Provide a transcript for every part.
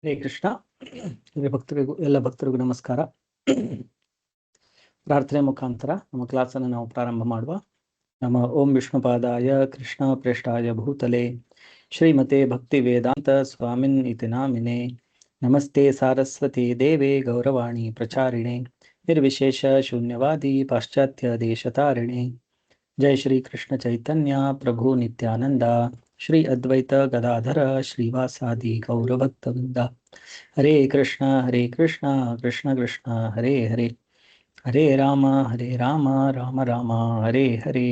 ಹರೇ ಕೃಷ್ಣ. ಎಲ್ಲ ಭಕ್ತರಿಗೂ ನಮಸ್ಕಾರ. ಪ್ರಾರ್ಥನೆ ಮುಖಾಂತರ ನಮ್ಮ ಕ್ಲಾಸನ್ನು ನಾವು ಪ್ರಾರಂಭ ಮಾಡುವ. ನಮ್ಮ ಓಂ ವಿಷ್ಣುಪಾದಾಯ ಕೃಷ್ಣ ಪ್ರೇಷ್ಠಾಯ ಭೂತಲೆ ಶ್ರೀಮತೆ ಭಕ್ತಿ ವೇದಾಂತ ಸ್ವಾಮಿನ್ ಇತಿ ನಾಮಿನೆ ನಮಸ್ತೆ ಸಾರಸ್ವತಿ ದೇವೆ ಗೌರವಾಣಿ ಪ್ರಚಾರಿಣೆ ನಿರ್ವಿಶೇಷ ಶೂನ್ಯವಾದಿ ಪಾಶ್ಚಾತ್ಯ ದೇಶತಾರಿಣೆ. ಜೈ ಶ್ರೀ ಕೃಷ್ಣ ಚೈತನ್ಯ ಪ್ರಭು ನಿತ್ಯಾನಂದ ಶ್ರೀ ಅದ್ವೈತ ಗದಾಧರ ಶ್ರೀವಾಸಾದಿ ಗೌರಭಕ್ತವೃಂದ. ಹರೇ ಕೃಷ್ಣ ಕೃಷ್ಣ ಕೃಷ್ಣ ಹರೇ ಹರೇ, ಹರೇ ರಾಮ ರಾಮ ರಾಮ ಹರೇ ಹರೇ.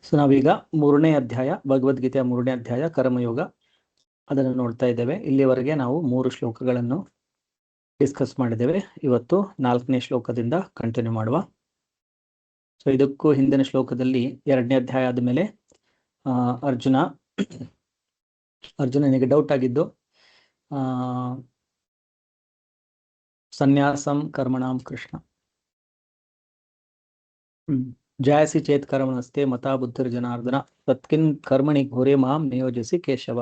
ಸೊ ನಾವೀಗ 3ನೇ ಅಧ್ಯಾಯ, ಭಗವದ್ಗೀತೆಯ 3ನೇ ಅಧ್ಯಾಯ ಕರ್ಮಯೋಗ, ಅದನ್ನು ನೋಡ್ತಾ ಇದ್ದೇವೆ. ಇಲ್ಲಿವರೆಗೆ ನಾವು 3 ಶ್ಲೋಕಗಳನ್ನು ಡಿಸ್ಕಸ್ ಮಾಡಿದ್ದೇವೆ. ಇವತ್ತು 4ನೇ ಶ್ಲೋಕದಿಂದ ಕಂಟಿನ್ಯೂ ಮಾಡುವ. ಸೊ ಇದಕ್ಕೂ ಹಿಂದಿನ ಶ್ಲೋಕದಲ್ಲಿ 2ನೇ ಅಧ್ಯಾಯ ಆದಮೇಲೆ ಅರ್ಜುನನಿಗೆ ಡೌಟ್ ಆಗಿದ್ದು ಸನ್ಯಾಸಂ ಕರ್ಮಣಾಂ ಕೃಷ್ಣ ಜಾಯಸಿ ಚೇತ್ ಕರ್ಮಣಸ್ತೆ ಮತಾ ಬುದ್ಧಿರ್ ಜನಾರ್ದನ ತತ್ಕಿನ್ ಕರ್ಮಣಿ ಘೋರೆ ಮಾಂ ನಿಯೋಜಿಸಿ ಕೇಶವ.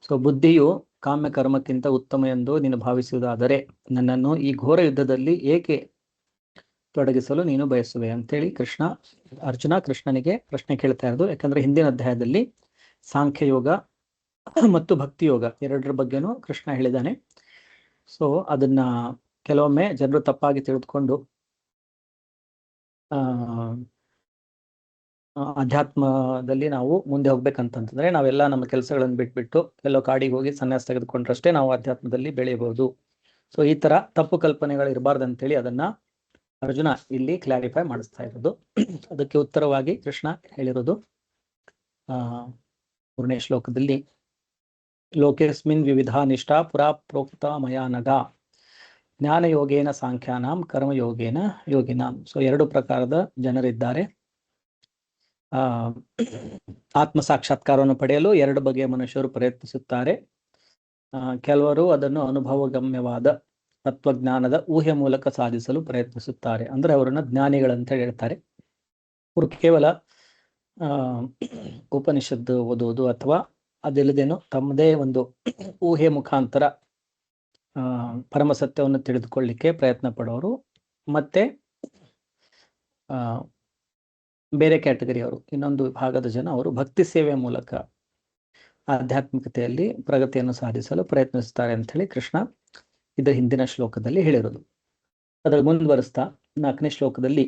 ಸೊ ಬುದ್ಧಿಯು ಕಾಮ್ಯ ಕರ್ಮಕ್ಕಿಂತ ಉತ್ತಮ ಎಂದು ನೀನು ಭಾವಿಸುವುದಾದರೆ ನನ್ನನ್ನು ಈ ಘೋರ ಯುದ್ಧದಲ್ಲಿ ಏಕೆ ತೊಡಗಿಸಲು ನೀನು ಬಯಸುವೆ ಅಂತೇಳಿ ಅರ್ಜುನ ಕೃಷ್ಣನಿಗೆ ಪ್ರಶ್ನೆ ಕೇಳ್ತಾ ಇರೋದು. ಯಾಕಂದ್ರೆ ಹಿಂದಿನ ಅಧ್ಯಾಯದಲ್ಲಿ ಸಾಂಖ್ಯಯೋಗ ಮತ್ತು ಭಕ್ತಿ ಯೋಗ ಎರಡರ ಬಗ್ಗೆನೂ ಕೃಷ್ಣ ಹೇಳಿದ್ದಾನೆ. ಸೊ ಅದನ್ನ ಕೆಲವೊಮ್ಮೆ ಜನರು ತಪ್ಪಾಗಿ ತಿಳಿದುಕೊಂಡು ಅಧ್ಯಾತ್ಮದಲ್ಲಿ ನಾವು ಮುಂದೆ ಹೋಗ್ಬೇಕಂತಂದ್ರೆ ನಾವೆಲ್ಲ ನಮ್ಮ ಕೆಲಸಗಳನ್ನು ಬಿಟ್ಬಿಟ್ಟು ಎಲ್ಲೋ ಕಾಡಿಗೆ ಹೋಗಿ ಸನ್ಯಾಸ ತೆಗೆದುಕೊಂಡ್ರಷ್ಟೇ ನಾವು ಅಧ್ಯಾತ್ಮದಲ್ಲಿ ಬೆಳೆಯಬಹುದು. ಸೊ ಈ ತರ ತಪ್ಪು ಕಲ್ಪನೆಗಳು ಇರಬಾರ್ದಂತೇಳಿ ಅದನ್ನ ಅರ್ಜುನ ಇಲ್ಲಿ ಕ್ಲಾರಿಫೈ ಮಾಡಿಸ್ತಾ ಇರೋದು. ಅದಕ್ಕೆ ಉತ್ತರವಾಗಿ ಕೃಷ್ಣ ಹೇಳಿರೋದು 3ನೇ ಶ್ಲೋಕದಲ್ಲಿ, ಲೋಕೇಸ್ಮಿನ್ ವಿವಿಧ ನಿಷ್ಠಾ ಪುರಾ ಪ್ರೋಕ್ತ ಮಯಾ ನಗ ಜ್ಞಾನಯೋಗೇನ ಸಾಂಖ್ಯಾನಾಂ ಕರ್ಮಯೋಗೇನ ಯೋಗಿನಾಂ. ಸೊ 2 ಪ್ರಕಾರದ ಜನರಿದ್ದಾರೆ. ಆತ್ಮ ಸಾಕ್ಷಾತ್ಕಾರವನ್ನು ಪಡೆಯಲು 2 ಬಗೆಯ ಮನುಷ್ಯರು ಪ್ರಯತ್ನಿಸುತ್ತಾರೆ. ಕೆಲವರು ಅದನ್ನು ಅನುಭವಗಮ್ಯವಾದ ತತ್ವಜ್ಞಾನದ ಊಹೆ ಮೂಲಕ ಸಾಧಿಸಲು ಪ್ರಯತ್ನಿಸುತ್ತಾರೆ. ಅಂದ್ರೆ ಅವರನ್ನ ಜ್ಞಾನಿಗಳಂತ ಹೇಳ್ತಾರೆ. ಅವರು ಕೇವಲ ಉಪನಿಷತ್ತು ಓದುವುದು ಅಥವಾ ಅದಿಲ್ಲದೇನೋ ತಮ್ಮದೇ ಒಂದು ಊಹೆ ಮುಖಾಂತರ ಪರಮ ಸತ್ಯವನ್ನು ತಿಳಿದುಕೊಳ್ಳಿಕ್ಕೆ ಪ್ರಯತ್ನ ಪಡೋರು. ಮತ್ತೆ ಬೇರೆ ಕ್ಯಾಟಗರಿಯವರು, ಇನ್ನೊಂದು ವಿಭಾಗದ ಜನ, ಅವರು ಭಕ್ತಿ ಸೇವೆ ಮೂಲಕ ಆಧ್ಯಾತ್ಮಿಕತೆಯಲ್ಲಿ ಪ್ರಗತಿಯನ್ನು ಸಾಧಿಸಲು ಪ್ರಯತ್ನಿಸುತ್ತಾರೆ ಅಂತ ಹೇಳಿ ಕೃಷ್ಣ ಇದರ ಹಿಂದಿನ ಶ್ಲೋಕದಲ್ಲಿ ಹೇಳಿರೋದು. ಅದರ ಮುಂದುವರಿಸ್ತಾ 4ನೇ ಶ್ಲೋಕದಲ್ಲಿ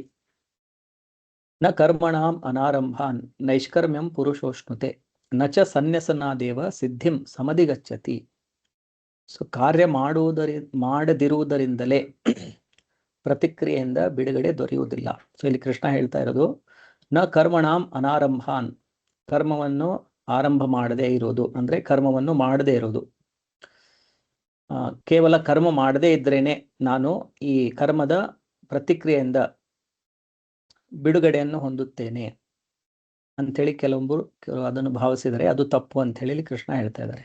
ನ ಕರ್ಮಣಾಂ ಅನಾರಂಭಾನ್ ನೈಷ್ಕರ್ಮ್ಯಂ ಪುರುಷೋಷ್ಣುತೆ ನಚ ಸನ್ಯಸನಾದೇವ ಸಿದ್ಧಿಂ ಸಮಧಿಗಚ್ಚತಿ. ಸೊ ಕಾರ್ಯ ಮಾಡದಿರುವುದರಿಂದಲೇ ಪ್ರತಿಕ್ರಿಯೆಯಿಂದ ಬಿಡುಗಡೆ ದೊರೆಯುವುದಿಲ್ಲ. ಸೊ ಇಲ್ಲಿ ಕೃಷ್ಣ ಹೇಳ್ತಾ ಇರೋದು ನ ಕರ್ಮಣಾಂ ಅನಾರಂಭಾನ್, ಕರ್ಮವನ್ನು ಆರಂಭ ಮಾಡದೇ ಇರೋದು ಅಂದ್ರೆ ಕರ್ಮವನ್ನು ಮಾಡದೇ ಇರೋದು. ಕೇವಲ ಕರ್ಮ ಮಾಡದೇ ಇದ್ರೇನೆ ನಾನು ಈ ಕರ್ಮದ ಪ್ರತಿಕ್ರಿಯೆಯಿಂದ ಬಿಡುಗಡೆಯನ್ನು ಹೊಂದುತ್ತೇನೆ ಅಂಥೇಳಿ ಕೆಲವೊಬ್ಬರು ಅದನ್ನು ಭಾವಿಸಿದರೆ ಅದು ತಪ್ಪು ಅಂತ ಹೇಳಿ ಕೃಷ್ಣ ಹೇಳ್ತಾ ಇದ್ದಾರೆ.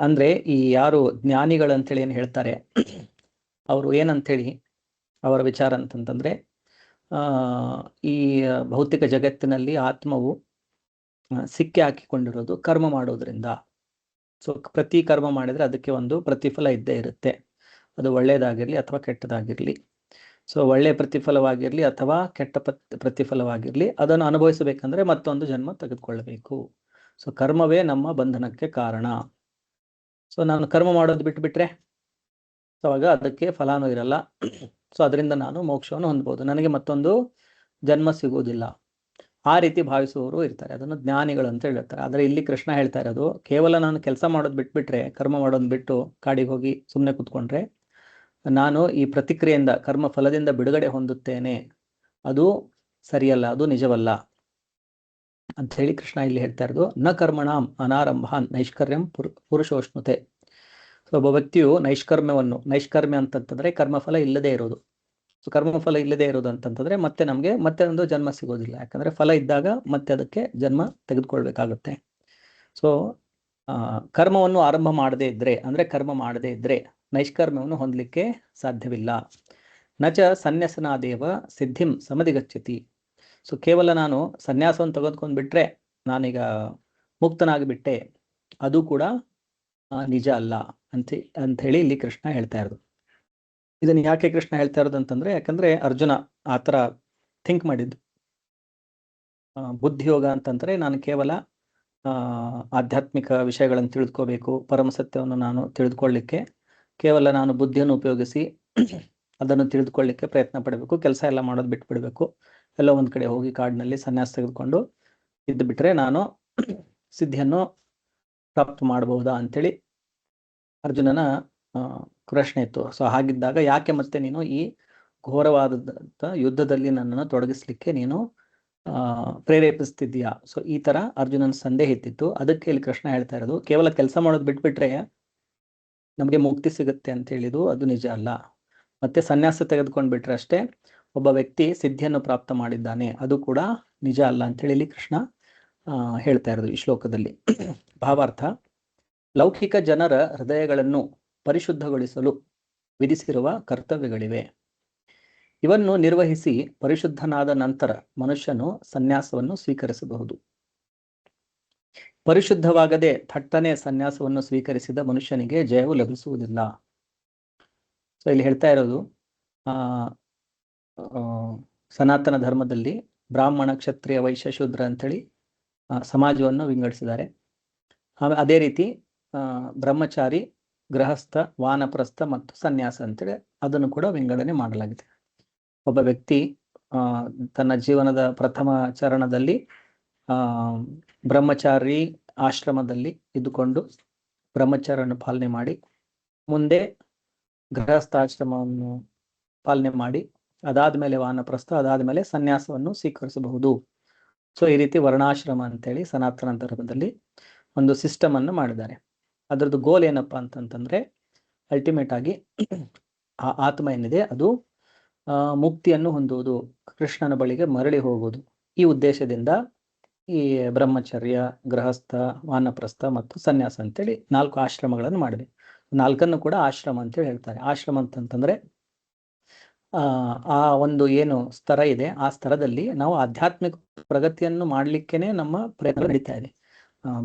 ಅಂದ್ರೆ ಈ ಯಾರು ಜ್ಞಾನಿಗಳಂತೇಳಿ ಏನು ಹೇಳ್ತಾರೆ ಅವರು ಏನಂತೇಳಿ ಅವರ ವಿಚಾರ ಅಂತಂತಂದ್ರೆ ಈ ಭೌತಿಕ ಜಗತ್ತಿನಲ್ಲಿ ಆತ್ಮವು ಸಿಕ್ಕಿ ಹಾಕಿಕೊಂಡಿರೋದು ಕರ್ಮ ಮಾಡೋದ್ರಿಂದ. ಸೊ ಪ್ರತಿ ಕರ್ಮ ಮಾಡಿದ್ರೆ ಅದಕ್ಕೆ ಒಂದು ಪ್ರತಿಫಲ ಇದ್ದೇ ಇರುತ್ತೆ, ಅದು ಒಳ್ಳೆಯದಾಗಿರ್ಲಿ ಅಥವಾ ಕೆಟ್ಟದಾಗಿರ್ಲಿ. ಸೊ ಒಳ್ಳೆ ಪ್ರತಿಫಲವಾಗಿರ್ಲಿ ಅಥವಾ ಕೆಟ್ಟ ಪ್ರತಿಫಲವಾಗಿರ್ಲಿ ಅದನ್ನು ಅನುಭವಿಸಬೇಕಂದ್ರೆ ಮತ್ತೊಂದು ಜನ್ಮ ತೆಗೆದುಕೊಳ್ಳಬೇಕು. ಸೊ ಕರ್ಮವೇ ನಮ್ಮ ಬಂಧನಕ್ಕೆ ಕಾರಣ. ಸೊ ನಾನು ಕರ್ಮ ಮಾಡೋದು ಬಿಟ್ಬಿಟ್ರೆ ಅವಾಗ ಅದಕ್ಕೆ ಫಲಾನೂ ಇರಲ್ಲ. ಸೊ ಅದರಿಂದ ನಾನು ಮೋಕ್ಷವನ್ನು ಹೊಂದ್ಬೋದು, ನನಗೆ ಮತ್ತೊಂದು ಜನ್ಮ ಸಿಗುವುದಿಲ್ಲ. ಆ ರೀತಿ ಭಾವಿಸುವವರು ಇರ್ತಾರೆ, ಅದನ್ನು ಜ್ಞಾನಿಗಳು ಅಂತ ಹೇಳ್ತಾರೆ. ಆದರೆ ಇಲ್ಲಿ ಕೃಷ್ಣ ಹೇಳ್ತಾ ಇರೋದು ಕೇವಲ ನಾನು ಕೆಲಸ ಮಾಡೋದು ಬಿಟ್ಬಿಟ್ರೆ, ಕರ್ಮ ಮಾಡೋದು ಬಿಟ್ಟು ಕಾಡಿಗೆ ಹೋಗಿ ಸುಮ್ಮನೆ ಕೂತ್ಕೊಂಡ್ರೆ ನಾನು ಈ ಪ್ರತಿಕ್ರಿಯೆಯಿಂದ ಕರ್ಮ ಫಲದಿಂದ ಬಿಡುಗಡೆ ಹೊಂದುತ್ತೇನೆ, ಅದು ಸರಿಯಲ್ಲ, ಅದು ನಿಜವಲ್ಲ ಅಂತ ಹೇಳಿ ಕೃಷ್ಣ ಇಲ್ಲಿ ಹೇಳ್ತಾ ಇರೋದು. ನ ಕರ್ಮಣಾಂ ಅನಾರಂಭಾನ್ ನೈಷ್ಕರ್ಮ್ಯಂ ಪುರುಷೋಷ್ಣುತೆ. ಸೊ ಒಬ್ಬ ವ್ಯಕ್ತಿಯು ನೈಷ್ಕರ್ಮ್ಯ ಅಂತಂತಂದ್ರೆ ಕರ್ಮಫಲ ಇಲ್ಲದೆ ಇರೋದು. ಸೊ ಕರ್ಮಫಲ ಇಲ್ಲದೆ ಇರೋದು ಅಂತಂತಂದ್ರೆ ಮತ್ತೆ ಒಂದು ಜನ್ಮ ಸಿಗೋದಿಲ್ಲ. ಯಾಕಂದ್ರೆ ಫಲ ಇದ್ದಾಗ ಮತ್ತೆ ಅದಕ್ಕೆ ಜನ್ಮ ತೆಗೆದುಕೊಳ್ಬೇಕಾಗುತ್ತೆ. ಸೊ ಕರ್ಮವನ್ನು ಆರಂಭ ಮಾಡದೇ ಇದ್ರೆ ಅಂದ್ರೆ ಕರ್ಮ ಮಾಡದೇ ಇದ್ರೆ ನೈಷ್ಕರ್ಮ್ಯವನ್ನು ಹೊಂದಲಿಕ್ಕೆ ಸಾಧ್ಯವಿಲ್ಲ. ನಚ ಸನ್ಯಾಸನಾದೇವ ಸಿದ್ಧಿಂ ಸಮಧಿಗಚ್ಚತಿ. ಸೊ ಕೇವಲ ನಾನು ಸನ್ಯಾಸವನ್ನು ತೆಗೆದುಕೊಂಡು ಬಿಟ್ರೆ ನಾನೀಗ ಮುಕ್ತನಾಗಿಬಿಟ್ಟೆ, ಅದು ಕೂಡ ನಿಜ ಅಲ್ಲ ಅಂತ ಹೇಳಿ ಇಲ್ಲಿ ಕೃಷ್ಣ ಹೇಳ್ತಾ ಇರೋದು. ಇದನ್ನ ಯಾಕೆ ಕೃಷ್ಣ ಹೇಳ್ತಾ ಇರೋದು ಅಂತಂದ್ರೆ, ಯಾಕಂದ್ರೆ ಅರ್ಜುನ ಆತರ ಥಿಂಕ್ ಮಾಡಿದ್ದು. ಬುದ್ಧಿಯೋಗ ಅಂತಂದ್ರೆ ನಾನು ಕೇವಲ ಆಧ್ಯಾತ್ಮಿಕ ವಿಷಯಗಳನ್ನು ತಿಳಿದುಕೋಬೇಕು, ಪರಮ ಸತ್ಯವನ್ನು ನಾನು ತಿಳಿದುಕೊಳ್ಳಿಕ್ಕೆ ಕೇವಲ ನಾನು ಬುದ್ಧಿಯನ್ನು ಉಪಯೋಗಿಸಿ ಅದನ್ನು ತಿಳಿದುಕೊಳ್ಳಿಕ್ಕೆ ಪ್ರಯತ್ನ ಪಡಬೇಕು, ಕೆಲಸ ಎಲ್ಲ ಮಾಡೋದು ಬಿಟ್ಬಿಡ್ಬೇಕು, ಎಲ್ಲ ಒಂದ್ ಕಡೆ ಹೋಗಿ ಕಾಡಿನಲ್ಲಿ ಸನ್ಯಾಸ ತೆಗೆದುಕೊಂಡು ಇದ್ದು ಬಿಟ್ರೆ ನಾನು ಸಿದ್ಧಿಯನ್ನು ಪ್ರಾಪ್ತ ಮಾಡಬಹುದಾ ಅಂತೇಳಿ ಅರ್ಜುನನ ಪ್ರಶ್ನೆ ಇತ್ತು. ಸೊ ಹಾಗಿದ್ದಾಗ ಯಾಕೆ ಮತ್ತೆ ನೀನು ಈ ಘೋರವಾದ ಯುದ್ಧದಲ್ಲಿ ನನ್ನನ್ನು ತೊಡಗಿಸ್ಲಿಕ್ಕೆ ನೀನು ಪ್ರೇರೇಪಿಸ್ತಿದ್ಯಾ? ಸೊ ಈ ತರ ಅರ್ಜುನನ ಸಂದೇಹ ಇತ್ತಿತ್ತು. ಅದಕ್ಕೆ ಇಲ್ಲಿ ಕೃಷ್ಣ ಹೇಳ್ತಾ ಇರೋದು, ಕೇವಲ ಕೆಲಸ ಮಾಡೋದು ಬಿಟ್ಬಿಟ್ರೆ ನಮಗೆ ಮುಕ್ತಿ ಸಿಗುತ್ತೆ ಅಂತ ಹೇಳಿದು ಅದು ನಿಜ ಅಲ್ಲ. ಮತ್ತೆ ಸನ್ಯಾಸ ತೆಗೆದುಕೊಂಡು ಬಿಟ್ರೆ ಅಷ್ಟೇ ಒಬ್ಬ ವ್ಯಕ್ತಿ ಸಿದ್ಧಿಯನ್ನು ಪ್ರಾಪ್ತ ಮಾಡಿದ್ದಾನೆ, ಅದು ಕೂಡ ನಿಜ ಅಲ್ಲ ಅಂತೇಳಿ ಇಲ್ಲಿ ಕೃಷ್ಣ ಹೇಳ್ತಾ ಇರೋದು ಈ ಶ್ಲೋಕದಲ್ಲಿ. ಭಾವಾರ್ಥ: ಲೌಕಿಕ ಜನರ ಹೃದಯಗಳನ್ನು ಪರಿಶುದ್ಧಗೊಳಿಸಲು ವಿಧಿಸಿರುವ ಕರ್ತವ್ಯಗಳಿವೆ. ಇವನ್ನು ನಿರ್ವಹಿಸಿ ಪರಿಶುದ್ಧನಾದ ನಂತರ ಮನುಷ್ಯನು ಸನ್ಯಾಸವನ್ನು ಸ್ವೀಕರಿಸಬಹುದು. ಪರಿಶುದ್ಧವಾಗದೆ ಥಟ್ಟನೆ ಸನ್ಯಾಸವನ್ನು ಸ್ವೀಕರಿಸಿದ ಮನುಷ್ಯನಿಗೆ ಜಯವು ಲಭಿಸುವುದಿಲ್ಲ. ಸೊ ಇಲ್ಲಿ ಹೇಳ್ತಾ ಇರೋದು, ಸನಾತನ ಧರ್ಮದಲ್ಲಿ ಬ್ರಾಹ್ಮಣ, ಕ್ಷತ್ರಿಯ, ವೈಶ್ಯ, ಶೂದ್ರ ಅಂತೇಳಿ ಸಮಾಜವನ್ನು ವಿಂಗಡಿಸಿದ್ದಾರೆ. ಅದೇ ರೀತಿ ಬ್ರಹ್ಮಚಾರಿ, ಗೃಹಸ್ಥ, ವಾನಪ್ರಸ್ಥ ಮತ್ತು ಸನ್ಯಾಸ ಅಂತೇಳಿ ಅದನ್ನು ಕೂಡ ವಿಂಗಡಣೆ ಮಾಡಲಾಗಿದೆ. ಒಬ್ಬ ವ್ಯಕ್ತಿ ತನ್ನ ಜೀವನದ ಪ್ರಥಮ ಚರಣದಲ್ಲಿ ಬ್ರಹ್ಮಚಾರಿ ಆಶ್ರಮದಲ್ಲಿ ಇದ್ದುಕೊಂಡು ಬ್ರಹ್ಮಚಾರ್ಯವನ್ನು ಪಾಲನೆ ಮಾಡಿ, ಮುಂದೆ ಗೃಹಸ್ಥಾಶ್ರಮವನ್ನು ಪಾಲನೆ ಮಾಡಿ, ಅದಾದ್ಮೇಲೆ ವಾನಪ್ರಸ್ಥ, ಅದಾದ್ಮೇಲೆ ಸನ್ಯಾಸವನ್ನು ಸ್ವೀಕರಿಸಬಹುದು. ಸೊ ಈ ರೀತಿ ವರ್ಣಾಶ್ರಮ ಅಂತೇಳಿ ಸನಾತನ ಧರ್ಮದಲ್ಲಿ ಒಂದು ಸಿಸ್ಟಮ್ ಅನ್ನು ಮಾಡಿದ್ದಾರೆ. ಅದರದ್ದು ಗೋಲ್ ಏನಪ್ಪಾ ಅಂತಂತಂದ್ರೆ, ಅಲ್ಟಿಮೇಟ್ ಆಗಿ ಆ ಆತ್ಮ ಏನಿದೆ ಅದು ಮುಕ್ತಿಯನ್ನು ಹೊಂದುವುದು, ಕೃಷ್ಣನ ಬಳಿಗೆ ಮರಳಿ ಹೋಗುವುದು. ಈ ಉದ್ದೇಶದಿಂದ ಈ ಬ್ರಹ್ಮಚರ್ಯ, ಗೃಹಸ್ಥ, ವಾನಪ್ರಸ್ಥ ಮತ್ತು ಸನ್ಯಾಸ ಅಂತೇಳಿ 4 ಆಶ್ರಮಗಳನ್ನು ಮಾಡಿದೆ. 4 ಕೂಡ ಆಶ್ರಮ ಅಂತೇಳಿ ಹೇಳ್ತಾರೆ. ಆಶ್ರಮ ಅಂತಂತಂದ್ರೆ ಆ ಒಂದು ಏನು ಸ್ತರ ಇದೆ, ಆ ಸ್ತರದಲ್ಲಿ ನಾವು ಆಧ್ಯಾತ್ಮಿಕ ಪ್ರಗತಿಯನ್ನು ಮಾಡ್ಲಿಕ್ಕೇನೆ ನಮ್ಮ ಪ್ರಯತ್ನ ನಡೀತಾ ಇದೆ.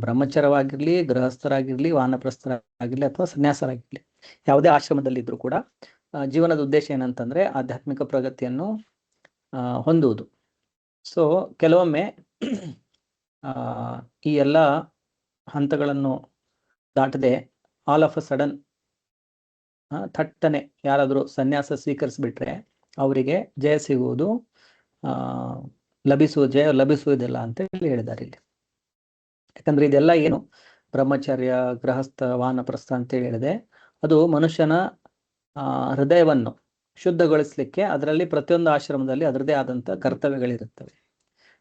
ಬ್ರಹ್ಮಚರ್ಯವಾಗಿರ್ಲಿ, ಗೃಹಸ್ಥರಾಗಿರ್ಲಿ, ವಾನಪ್ರಸ್ಥರಾಗಿರ್ಲಿ ಅಥವಾ ಸನ್ಯಾಸರಾಗಿರ್ಲಿ, ಯಾವುದೇ ಆಶ್ರಮದಲ್ಲಿ ಇದ್ರೂ ಕೂಡ ಜೀವನದ ಉದ್ದೇಶ ಏನಂತಂದ್ರೆ ಆಧ್ಯಾತ್ಮಿಕ ಪ್ರಗತಿಯನ್ನು ಹೊಂದುವುದು. ಸೊ ಕೆಲವೊಮ್ಮೆ ಈ ಎಲ್ಲ ಹಂತಗಳನ್ನು ದಾಟದೆ ಆಲ್ ಆಫ್ ಅ ಸಡನ್ ಥಟ್ಟನೆ ಯಾರಾದರೂ ಸನ್ಯಾಸ ಸ್ವೀಕರಿಸಿಬಿಟ್ರೆ ಅವರಿಗೆ ಜಯ ಸಿಗುವುದು, ಜಯ ಲಭಿಸುವುದಿಲ್ಲ ಅಂತ ಹೇಳಿ ಹೇಳಿದ್ದಾರೆ ಇಲ್ಲಿ. ಯಾಕಂದ್ರೆ ಇದೆಲ್ಲ ಏನು ಬ್ರಹ್ಮಚರ್ಯ, ಗೃಹಸ್ಥ, ವಾನಪ್ರಸ್ಥ ಅಂತೇಳಿ ಹೇಳಿದೆ, ಅದು ಮನುಷ್ಯನ ಹೃದಯವನ್ನು ಶುದ್ಧಗೊಳಿಸ್ಲಿಕ್ಕೆ ಅದರಲ್ಲಿ ಪ್ರತಿಯೊಂದು ಆಶ್ರಮದಲ್ಲಿ ಅದರದೇ ಆದಂಥ ಕರ್ತವ್ಯಗಳಿರುತ್ತವೆ.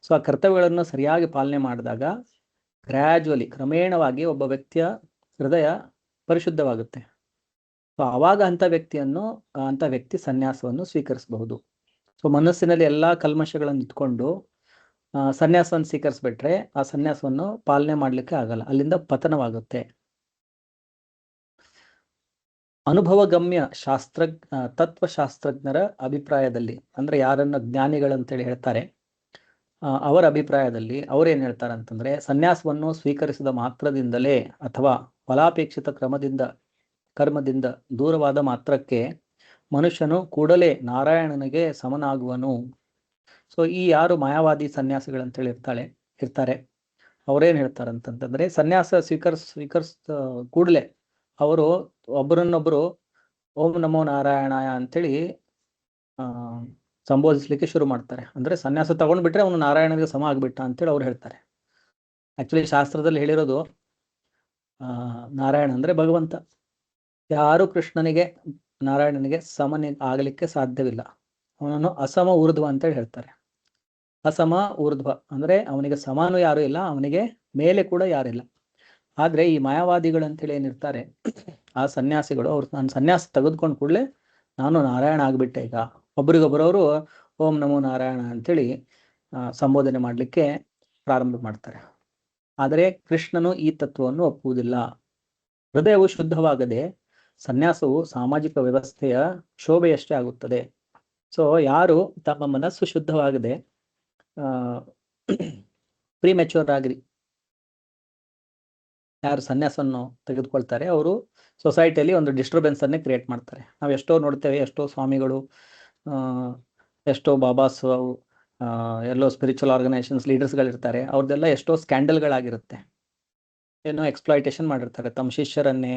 ಸೊ ಆ ಕರ್ತವ್ಯಗಳನ್ನು ಸರಿಯಾಗಿ ಪಾಲನೆ ಮಾಡಿದಾಗ ಕ್ರಮೇಣವಾಗಿ ಒಬ್ಬ ವ್ಯಕ್ತಿಯ ಹೃದಯ ಪರಿಶುದ್ಧವಾಗುತ್ತೆ. ಸೊ ಆವಾಗ ಅಂಥ ವ್ಯಕ್ತಿ ಸನ್ಯಾಸವನ್ನು ಸ್ವೀಕರಿಸಬಹುದು. ಸೊ ಮನಸ್ಸಿನಲ್ಲಿ ಎಲ್ಲಾ ಕಲ್ಮಶಗಳನ್ನು ಇಟ್ಕೊಂಡು ಸನ್ಯಾಸವನ್ನು ಸ್ವೀಕರಿಸ್ಬಿಟ್ರೆ ಆ ಸನ್ಯಾಸವನ್ನು ಪಾಲನೆ ಮಾಡ್ಲಿಕ್ಕೆ ಆಗಲ್ಲ, ಅಲ್ಲಿಂದ ಪತನವಾಗುತ್ತೆ. ಅನುಭವಗಮ್ಯ ತತ್ವಶಾಸ್ತ್ರಜ್ಞರ ಅಭಿಪ್ರಾಯದಲ್ಲಿ, ಅಂದ್ರೆ ಯಾರನ್ನ ಜ್ಞಾನಿಗಳಂತೇಳಿ ಹೇಳ್ತಾರೆ, ಅವರ ಅಭಿಪ್ರಾಯದಲ್ಲಿ ಅವ್ರೇನ್ ಹೇಳ್ತಾರೆ ಅಂತಂದ್ರೆ, ಸನ್ಯಾಸವನ್ನು ಸ್ವೀಕರಿಸಿದ ಮಾತ್ರದಿಂದಲೇ ಅಥವಾ ಫಲಾಪೇಕ್ಷಿತ ಕರ್ಮದಿಂದ ದೂರವಾದ ಮಾತ್ರಕ್ಕೆ ಮನುಷ್ಯನು ಕೂಡಲೇ ನಾರಾಯಣನಿಗೆ ಸಮನಾಗುವನು. ಸೊ ಈ ಯಾರು ಮಾಯಾವಾದಿ ಸನ್ಯಾಸಿಗಳಂತೇಳಿ ಇರ್ತಾರೆ ಅವ್ರೇನ್ ಹೇಳ್ತಾರೆ ಅಂತಂತಂದ್ರೆ, ಸನ್ಯಾಸ ಸ್ವೀಕರಿಸ ಕೂಡಲೇ ಅವರು ಒಬ್ಬರನ್ನೊಬ್ಬರು ಓಂ ನಮೋ ನಾರಾಯಣಾಯ ಅಂತೇಳಿ ಸಂಬೋಧಿಸ್ಲಿಕ್ಕೆ ಶುರು ಮಾಡ್ತಾರೆ. ಅಂದ್ರೆ ಸನ್ಯಾಸ ತಗೊಂಡ್ಬಿಟ್ರೆ ಅವನು ನಾರಾಯಣನಿಗೆ ಸಮ ಆಗ್ಬಿಟ್ಟ ಅಂತೇಳಿ ಅವ್ರು ಹೇಳ್ತಾರೆ. ಆಕ್ಚುಲಿ ಶಾಸ್ತ್ರದಲ್ಲಿ ಹೇಳಿರೋದು ನಾರಾಯಣ ಅಂದ್ರೆ ಭಗವಂತ. ಯಾರು ಕೃಷ್ಣನಿಗೆ, ನಾರಾಯಣನಿಗೆ ಸಮನೆ ಆಗಲಿಕ್ಕೆ ಸಾಧ್ಯವಿಲ್ಲ. ಅವನನ್ನು ಅಸಮ ಊರ್ಧ್ವ ಅಂತೇಳಿ ಹೇಳ್ತಾರೆ. ಅಸಮ ಊರ್ಧ್ವ ಅಂದ್ರೆ ಅವನಿಗೆ ಸಮಾನು ಯಾರು ಇಲ್ಲ, ಅವನಿಗೆ ಮೇಲೆ ಕೂಡ ಯಾರಿಲ್ಲ. ಆದ್ರೆ ಈ ಮಾಯಾವಾದಿಗಳಂತೇಳಿ ಏನಿರ್ತಾರೆ, ಆ ಸನ್ಯಾಸಿಗಳು, ಅವ್ರು ನಾನು ಸನ್ಯಾಸ ತೆಗೆದುಕೊಂಡ್ ಕೂಡಲೇ ನಾನು ನಾರಾಯಣ ಆಗ್ಬಿಟ್ಟೆ, ಈಗ ಒಬ್ರಿಗೊಬ್ಬರವರು ಓಂ ನಮೋ ನಾರಾಯಣ ಅಂತೇಳಿ ಸಂಬೋಧನೆ ಮಾಡ್ಲಿಕ್ಕೆ ಪ್ರಾರಂಭ ಮಾಡ್ತಾರೆ. ಆದರೆ ಕೃಷ್ಣನು ಈ ತತ್ವವನ್ನು ಒಪ್ಪುವುದಿಲ್ಲ. ಹೃದಯವು ಶುದ್ಧವಾಗದೆ ಸನ್ಯಾಸವು ಸಾಮಾಜಿಕ ವ್ಯವಸ್ಥೆಯ ಶೋಭೆಯಷ್ಟೇ ಆಗುತ್ತದೆ. ಸೊ ಯಾರು ತಮ್ಮ ಮನಸ್ಸು ಶುದ್ಧವಾಗದೆ ಪ್ರಿಮೆಚೂರ್ ಆಗಿ ಯಾರು ಸನ್ಯಾಸವನ್ನು ತೆಗೆದುಕೊಳ್ತಾರೆ ಅವರು ಸೊಸೈಟಿಯಲ್ಲಿ ಒಂದು ಡಿಸ್ಟರ್ಬೆನ್ಸ್ ಅನ್ನೇ ಕ್ರಿಯೇಟ್ ಮಾಡ್ತಾರೆ. ನಾವು ಎಷ್ಟೋ ನೋಡ್ತೇವೆ, ಎಷ್ಟೋ ಸ್ವಾಮಿಗಳು, ಎಷ್ಟೋ ಬಾಬಾಸ್, ಎಲ್ಲೋ ಸ್ಪಿರಿಚುವಲ್ ಆರ್ಗನೈಸೇಷನ್ಸ್ ಲೀಡರ್ಸ್ಗಳಿರ್ತಾರೆ, ಅವ್ರದ್ದೆಲ್ಲ ಎಷ್ಟೋ ಸ್ಕ್ಯಾಂಡಲ್ಗಳಾಗಿರುತ್ತೆ. ಏನೋ ಎಕ್ಸ್ಪ್ಲಾಯ್ಟೇಷನ್ ಮಾಡಿರ್ತಾರೆ ತಮ್ಮ ಶಿಷ್ಯರನ್ನೇ,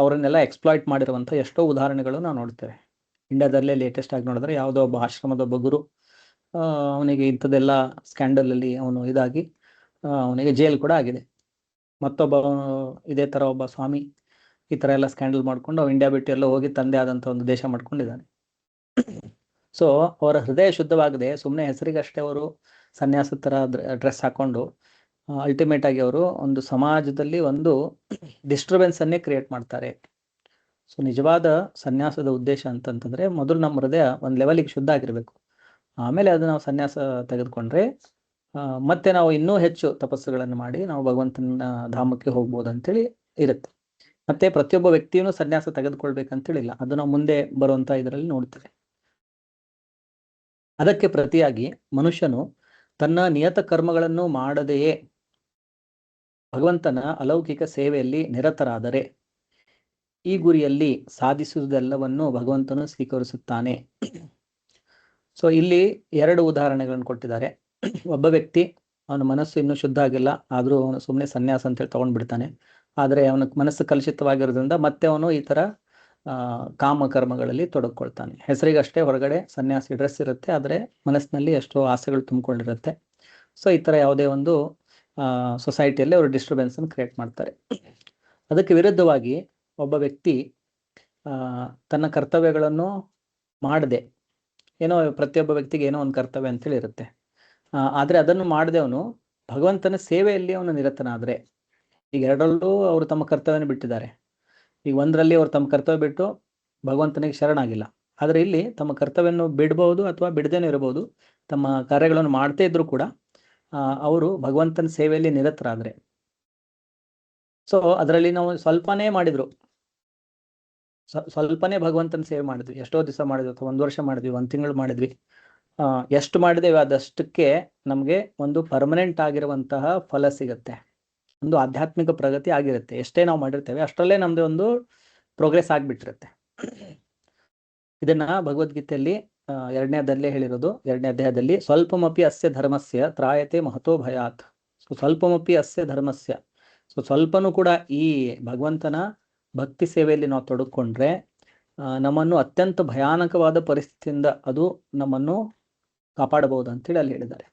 ಅವರನ್ನೆಲ್ಲ ಎಕ್ಸ್ಪ್ಲಾಯ್ಟ್ ಮಾಡಿರುವಂಥ ಎಷ್ಟೋ ಉದಾಹರಣೆಗಳು ನಾವು ನೋಡ್ತೇವೆ. ಇಂಡಿಯಾದಲ್ಲೇ ಲೇಟೆಸ್ಟ್ ಆಗಿ ನೋಡಿದ್ರೆ ಯಾವುದೋ ಒಬ್ಬ ಆಶ್ರಮದ ಒಬ್ಬ ಗುರು, ಅವನಿಗೆ ಇಂಥದ್ದೆಲ್ಲ ಸ್ಕ್ಯಾಂಡಲಲ್ಲಿ ಅವನು ಇದಾಗಿ ಅವನಿಗೆ ಜೈಲ್ ಕೂಡ ಆಗಿದೆ. ಮತ್ತೊಬ್ಬ ಇದೇ ಥರ ಒಬ್ಬ ಸ್ವಾಮಿ ಈ ಥರ ಎಲ್ಲ ಸ್ಕ್ಯಾಂಡಲ್ ಮಾಡಿಕೊಂಡು ಇಂಡಿಯಾ ಬಿಟ್ಟು ಎಲ್ಲ ಹೋಗಿ ತಂದೆ ಆದಂಥ ಒಂದು ದೇಶ ಮಾಡ್ಕೊಂಡಿದ್ದಾನೆ. ಸೊ ಅವರ ಹೃದಯ ಶುದ್ಧವಾಗದೆ ಸುಮ್ಮನೆ ಹೆಸರಿಗಷ್ಟೇ ಅವರು ಸನ್ಯಾಸ ಥರ ಡ್ರೆಸ್ ಹಾಕೊಂಡು ಅಲ್ಟಿಮೇಟ್ ಆಗಿ ಅವರು ಒಂದು ಸಮಾಜದಲ್ಲಿ ಒಂದು ಡಿಸ್ಟರ್ಬೆನ್ಸ್ ಅನ್ನೇ ಕ್ರಿಯೇಟ್ ಮಾಡ್ತಾರೆ. ಸೊ ನಿಜವಾದ ಸನ್ಯಾಸದ ಉದ್ದೇಶ ಅಂತಂತಂದ್ರೆ ಮೊದಲು ನಮ್ಮ ಹೃದಯ ಒಂದು ಲೆವೆಲಿಗೆ ಶುದ್ಧ ಆಗಿರಬೇಕು. ಆಮೇಲೆ ಅದು ನಾವು ಸನ್ಯಾಸ ತೆಗೆದುಕೊಂಡ್ರೆ ಮತ್ತೆ ನಾವು ಇನ್ನೂ ಹೆಚ್ಚು ತಪಸ್ಸುಗಳನ್ನು ಮಾಡಿ ನಾವು ಭಗವಂತನ ಧಾಮಕ್ಕೆ ಹೋಗ್ಬೋದು ಅಂತೇಳಿ ಇರುತ್ತೆ. ಮತ್ತೆ ಪ್ರತಿಯೊಬ್ಬ ವ್ಯಕ್ತಿಯೂ ಸನ್ಯಾಸ ತೆಗೆದುಕೊಳ್ಬೇಕಂತೇಳಿಲ್ಲ, ಅದು ನಾವು ಮುಂದೆ ಬರುವಂತ ಇದರಲ್ಲಿ ನೋಡ್ತೇವೆ. ಅದಕ್ಕೆ ಪ್ರತಿಯಾಗಿ ಮನುಷ್ಯನು ತನ್ನ ನಿಯತ ಕರ್ಮಗಳನ್ನು ಮಾಡದೆಯೇ ಭಗವಂತನ ಅಲೌಕಿಕ ಸೇವೆಯಲ್ಲಿ ನಿರತರಾದರೆ ಈ ಗುರಿಯಲ್ಲಿ ಸಾಧಿಸುವುದೆಲ್ಲವನ್ನು ಭಗವಂತನು ಸ್ವೀಕರಿಸುತ್ತಾನೆ. ಸೊ ಇಲ್ಲಿ 2 ಉದಾಹರಣೆಗಳನ್ನು ಕೊಟ್ಟಿದ್ದಾರೆ. ಒಬ್ಬ ವ್ಯಕ್ತಿ, ಅವನ ಮನಸ್ಸು ಇನ್ನೂ ಶುದ್ಧ ಆಗಿಲ್ಲ, ಆದರೂ ಅವನು ಸುಮ್ಮನೆ ಸನ್ಯಾಸ ಅಂತೇಳಿ ತಗೊಂಡ್ಬಿಡ್ತಾನೆ. ಆದರೆ ಅವನ ಮನಸ್ಸು ಕಲುಷಿತವಾಗಿರೋದ್ರಿಂದ ಮತ್ತೆ ಅವನು ಈ ಥರ ಕಾಮಕರ್ಮಗಳಲ್ಲಿ ತೊಡಗಿಕೊಳ್ತಾನೆ. ಹೆಸರಿಗಷ್ಟೇ ಹೊರಗಡೆ ಸನ್ಯಾಸಿ ಡ್ರೆಸ್ ಇರುತ್ತೆ, ಆದರೆ ಮನಸ್ಸಿನಲ್ಲಿ ಎಷ್ಟೋ ಆಸೆಗಳು ತುಂಬಿಕೊಂಡಿರುತ್ತೆ. ಸೊ ಈ ಥರ ಯಾವುದೇ ಒಂದು ಸೊಸೈಟಿಯಲ್ಲಿ ಅವರು ಡಿಸ್ಟರ್ಬೆನ್ಸನ್ನು ಕ್ರಿಯೇಟ್ ಮಾಡ್ತಾರೆ. ಅದಕ್ಕೆ ವಿರುದ್ಧವಾಗಿ ಒಬ್ಬ ವ್ಯಕ್ತಿ ತನ್ನ ಕರ್ತವ್ಯಗಳನ್ನು ಮಾಡದೆ, ಏನೋ ಪ್ರತಿಯೊಬ್ಬ ವ್ಯಕ್ತಿಗೆ ಏನೋ ಒಂದು ಕರ್ತವ್ಯ ಅಂತೇಳಿ ಇರುತ್ತೆ, ಆದರೆ ಅದನ್ನು ಮಾಡದೆ ಅವನು ಭಗವಂತನ ಸೇವೆಯಲ್ಲಿ ಅವನು ನಿರತನಾದರೆ, ಈಗ 2ರಲ್ಲೂ ಅವರು ತಮ್ಮ ಕರ್ತವ್ಯನ ಬಿಟ್ಟಿದ್ದಾರೆ. ಈಗ 1ರಲ್ಲಿ ಅವರು ತಮ್ಮ ಕರ್ತವ್ಯ ಬಿಟ್ಟು ಭಗವಂತನಿಗೆ ಶರಣಾಗಿಲ್ಲ, ಆದರೆ ಇಲ್ಲಿ ತಮ್ಮ ಕರ್ತವ್ಯವನ್ನು ಬಿಡಬಹುದು ಅಥವಾ ಬಿಡದೇನೂ ಇರಬಹುದು, ತಮ್ಮ ಕಾರ್ಯಗಳನ್ನು ಮಾಡ್ತಾ ಇದ್ರು ಕೂಡ ಅವರು ಭಗವಂತನ ಸೇವೆಯಲ್ಲಿ ನಿರತರಾದರೆ. ಸೊ ಅದರಲ್ಲಿ ನಾವು ಸ್ವಲ್ಪನೇ ಮಾಡಿದ್ರು, ಸ್ವಲ್ಪನೇ ಭಗವಂತನ ಸೇವೆ ಮಾಡಿದ್ವಿ, ಎಷ್ಟೋ ದಿವಸ ಮಾಡಿದ್ವಿ ಅಥವಾ 1 ವರ್ಷ ಮಾಡಿದ್ವಿ, 1 ತಿಂಗಳು ಮಾಡಿದ್ವಿ, ಎಷ್ಟು ಮಾಡಿದೇವೆ ಅದಷ್ಟಕ್ಕೆ ನಮಗೆ ಒಂದು ಪರ್ಮನೆಂಟ್ ಆಗಿರುವಂತಹ ಫಲ ಸಿಗುತ್ತೆ, ಒಂದು ಆಧ್ಯಾತ್ಮಿಕ ಪ್ರಗತಿ ಆಗಿರುತ್ತೆ. ಎಷ್ಟೇ ನಾವು ಮಾಡಿರ್ತೇವೆ ಅಷ್ಟರಲ್ಲೇ ನಮ್ದು ಒಂದು ಪ್ರೋಗ್ರೆಸ್ ಆಗಿಬಿಟ್ಟಿರುತ್ತೆ. ಇದನ್ನ ಭಗವದ್ಗೀತೆಯಲ್ಲಿ 2ನೇ ಹೇಳಿರೋದು, 2ನೇ ಅಧ್ಯಾಯದಲ್ಲಿ ಸ್ವಲ್ಪಮಪಿ ಅಸ್ಯ ಧರ್ಮಸ್ಯ ತ್ರಾಯತೆ ಮಹತೋ ಭಯಾತ್. ಸೊ ಸ್ವಲ್ಪಮಪಿ ಅಸ್ಯ ಧರ್ಮಸ್ಯ, ಸೊ ಸ್ವಲ್ಪನೂ ಕೂಡ ಈ ಭಗವಂತನ ಭಕ್ತಿ ಸೇವೆಯಲ್ಲಿ ನಾವು ತೊಡಕೊಂಡ್ರೆ ನಮ್ಮನ್ನು ಅತ್ಯಂತ ಭಯಾನಕವಾದ ಪರಿಸ್ಥಿತಿಯಿಂದ ಅದು ನಮ್ಮನ್ನು ಕಾಪಾಡಬಹುದು ಅಂತೇಳಿ ಅಲ್ಲಿ ಹೇಳಿದ್ದಾರೆ.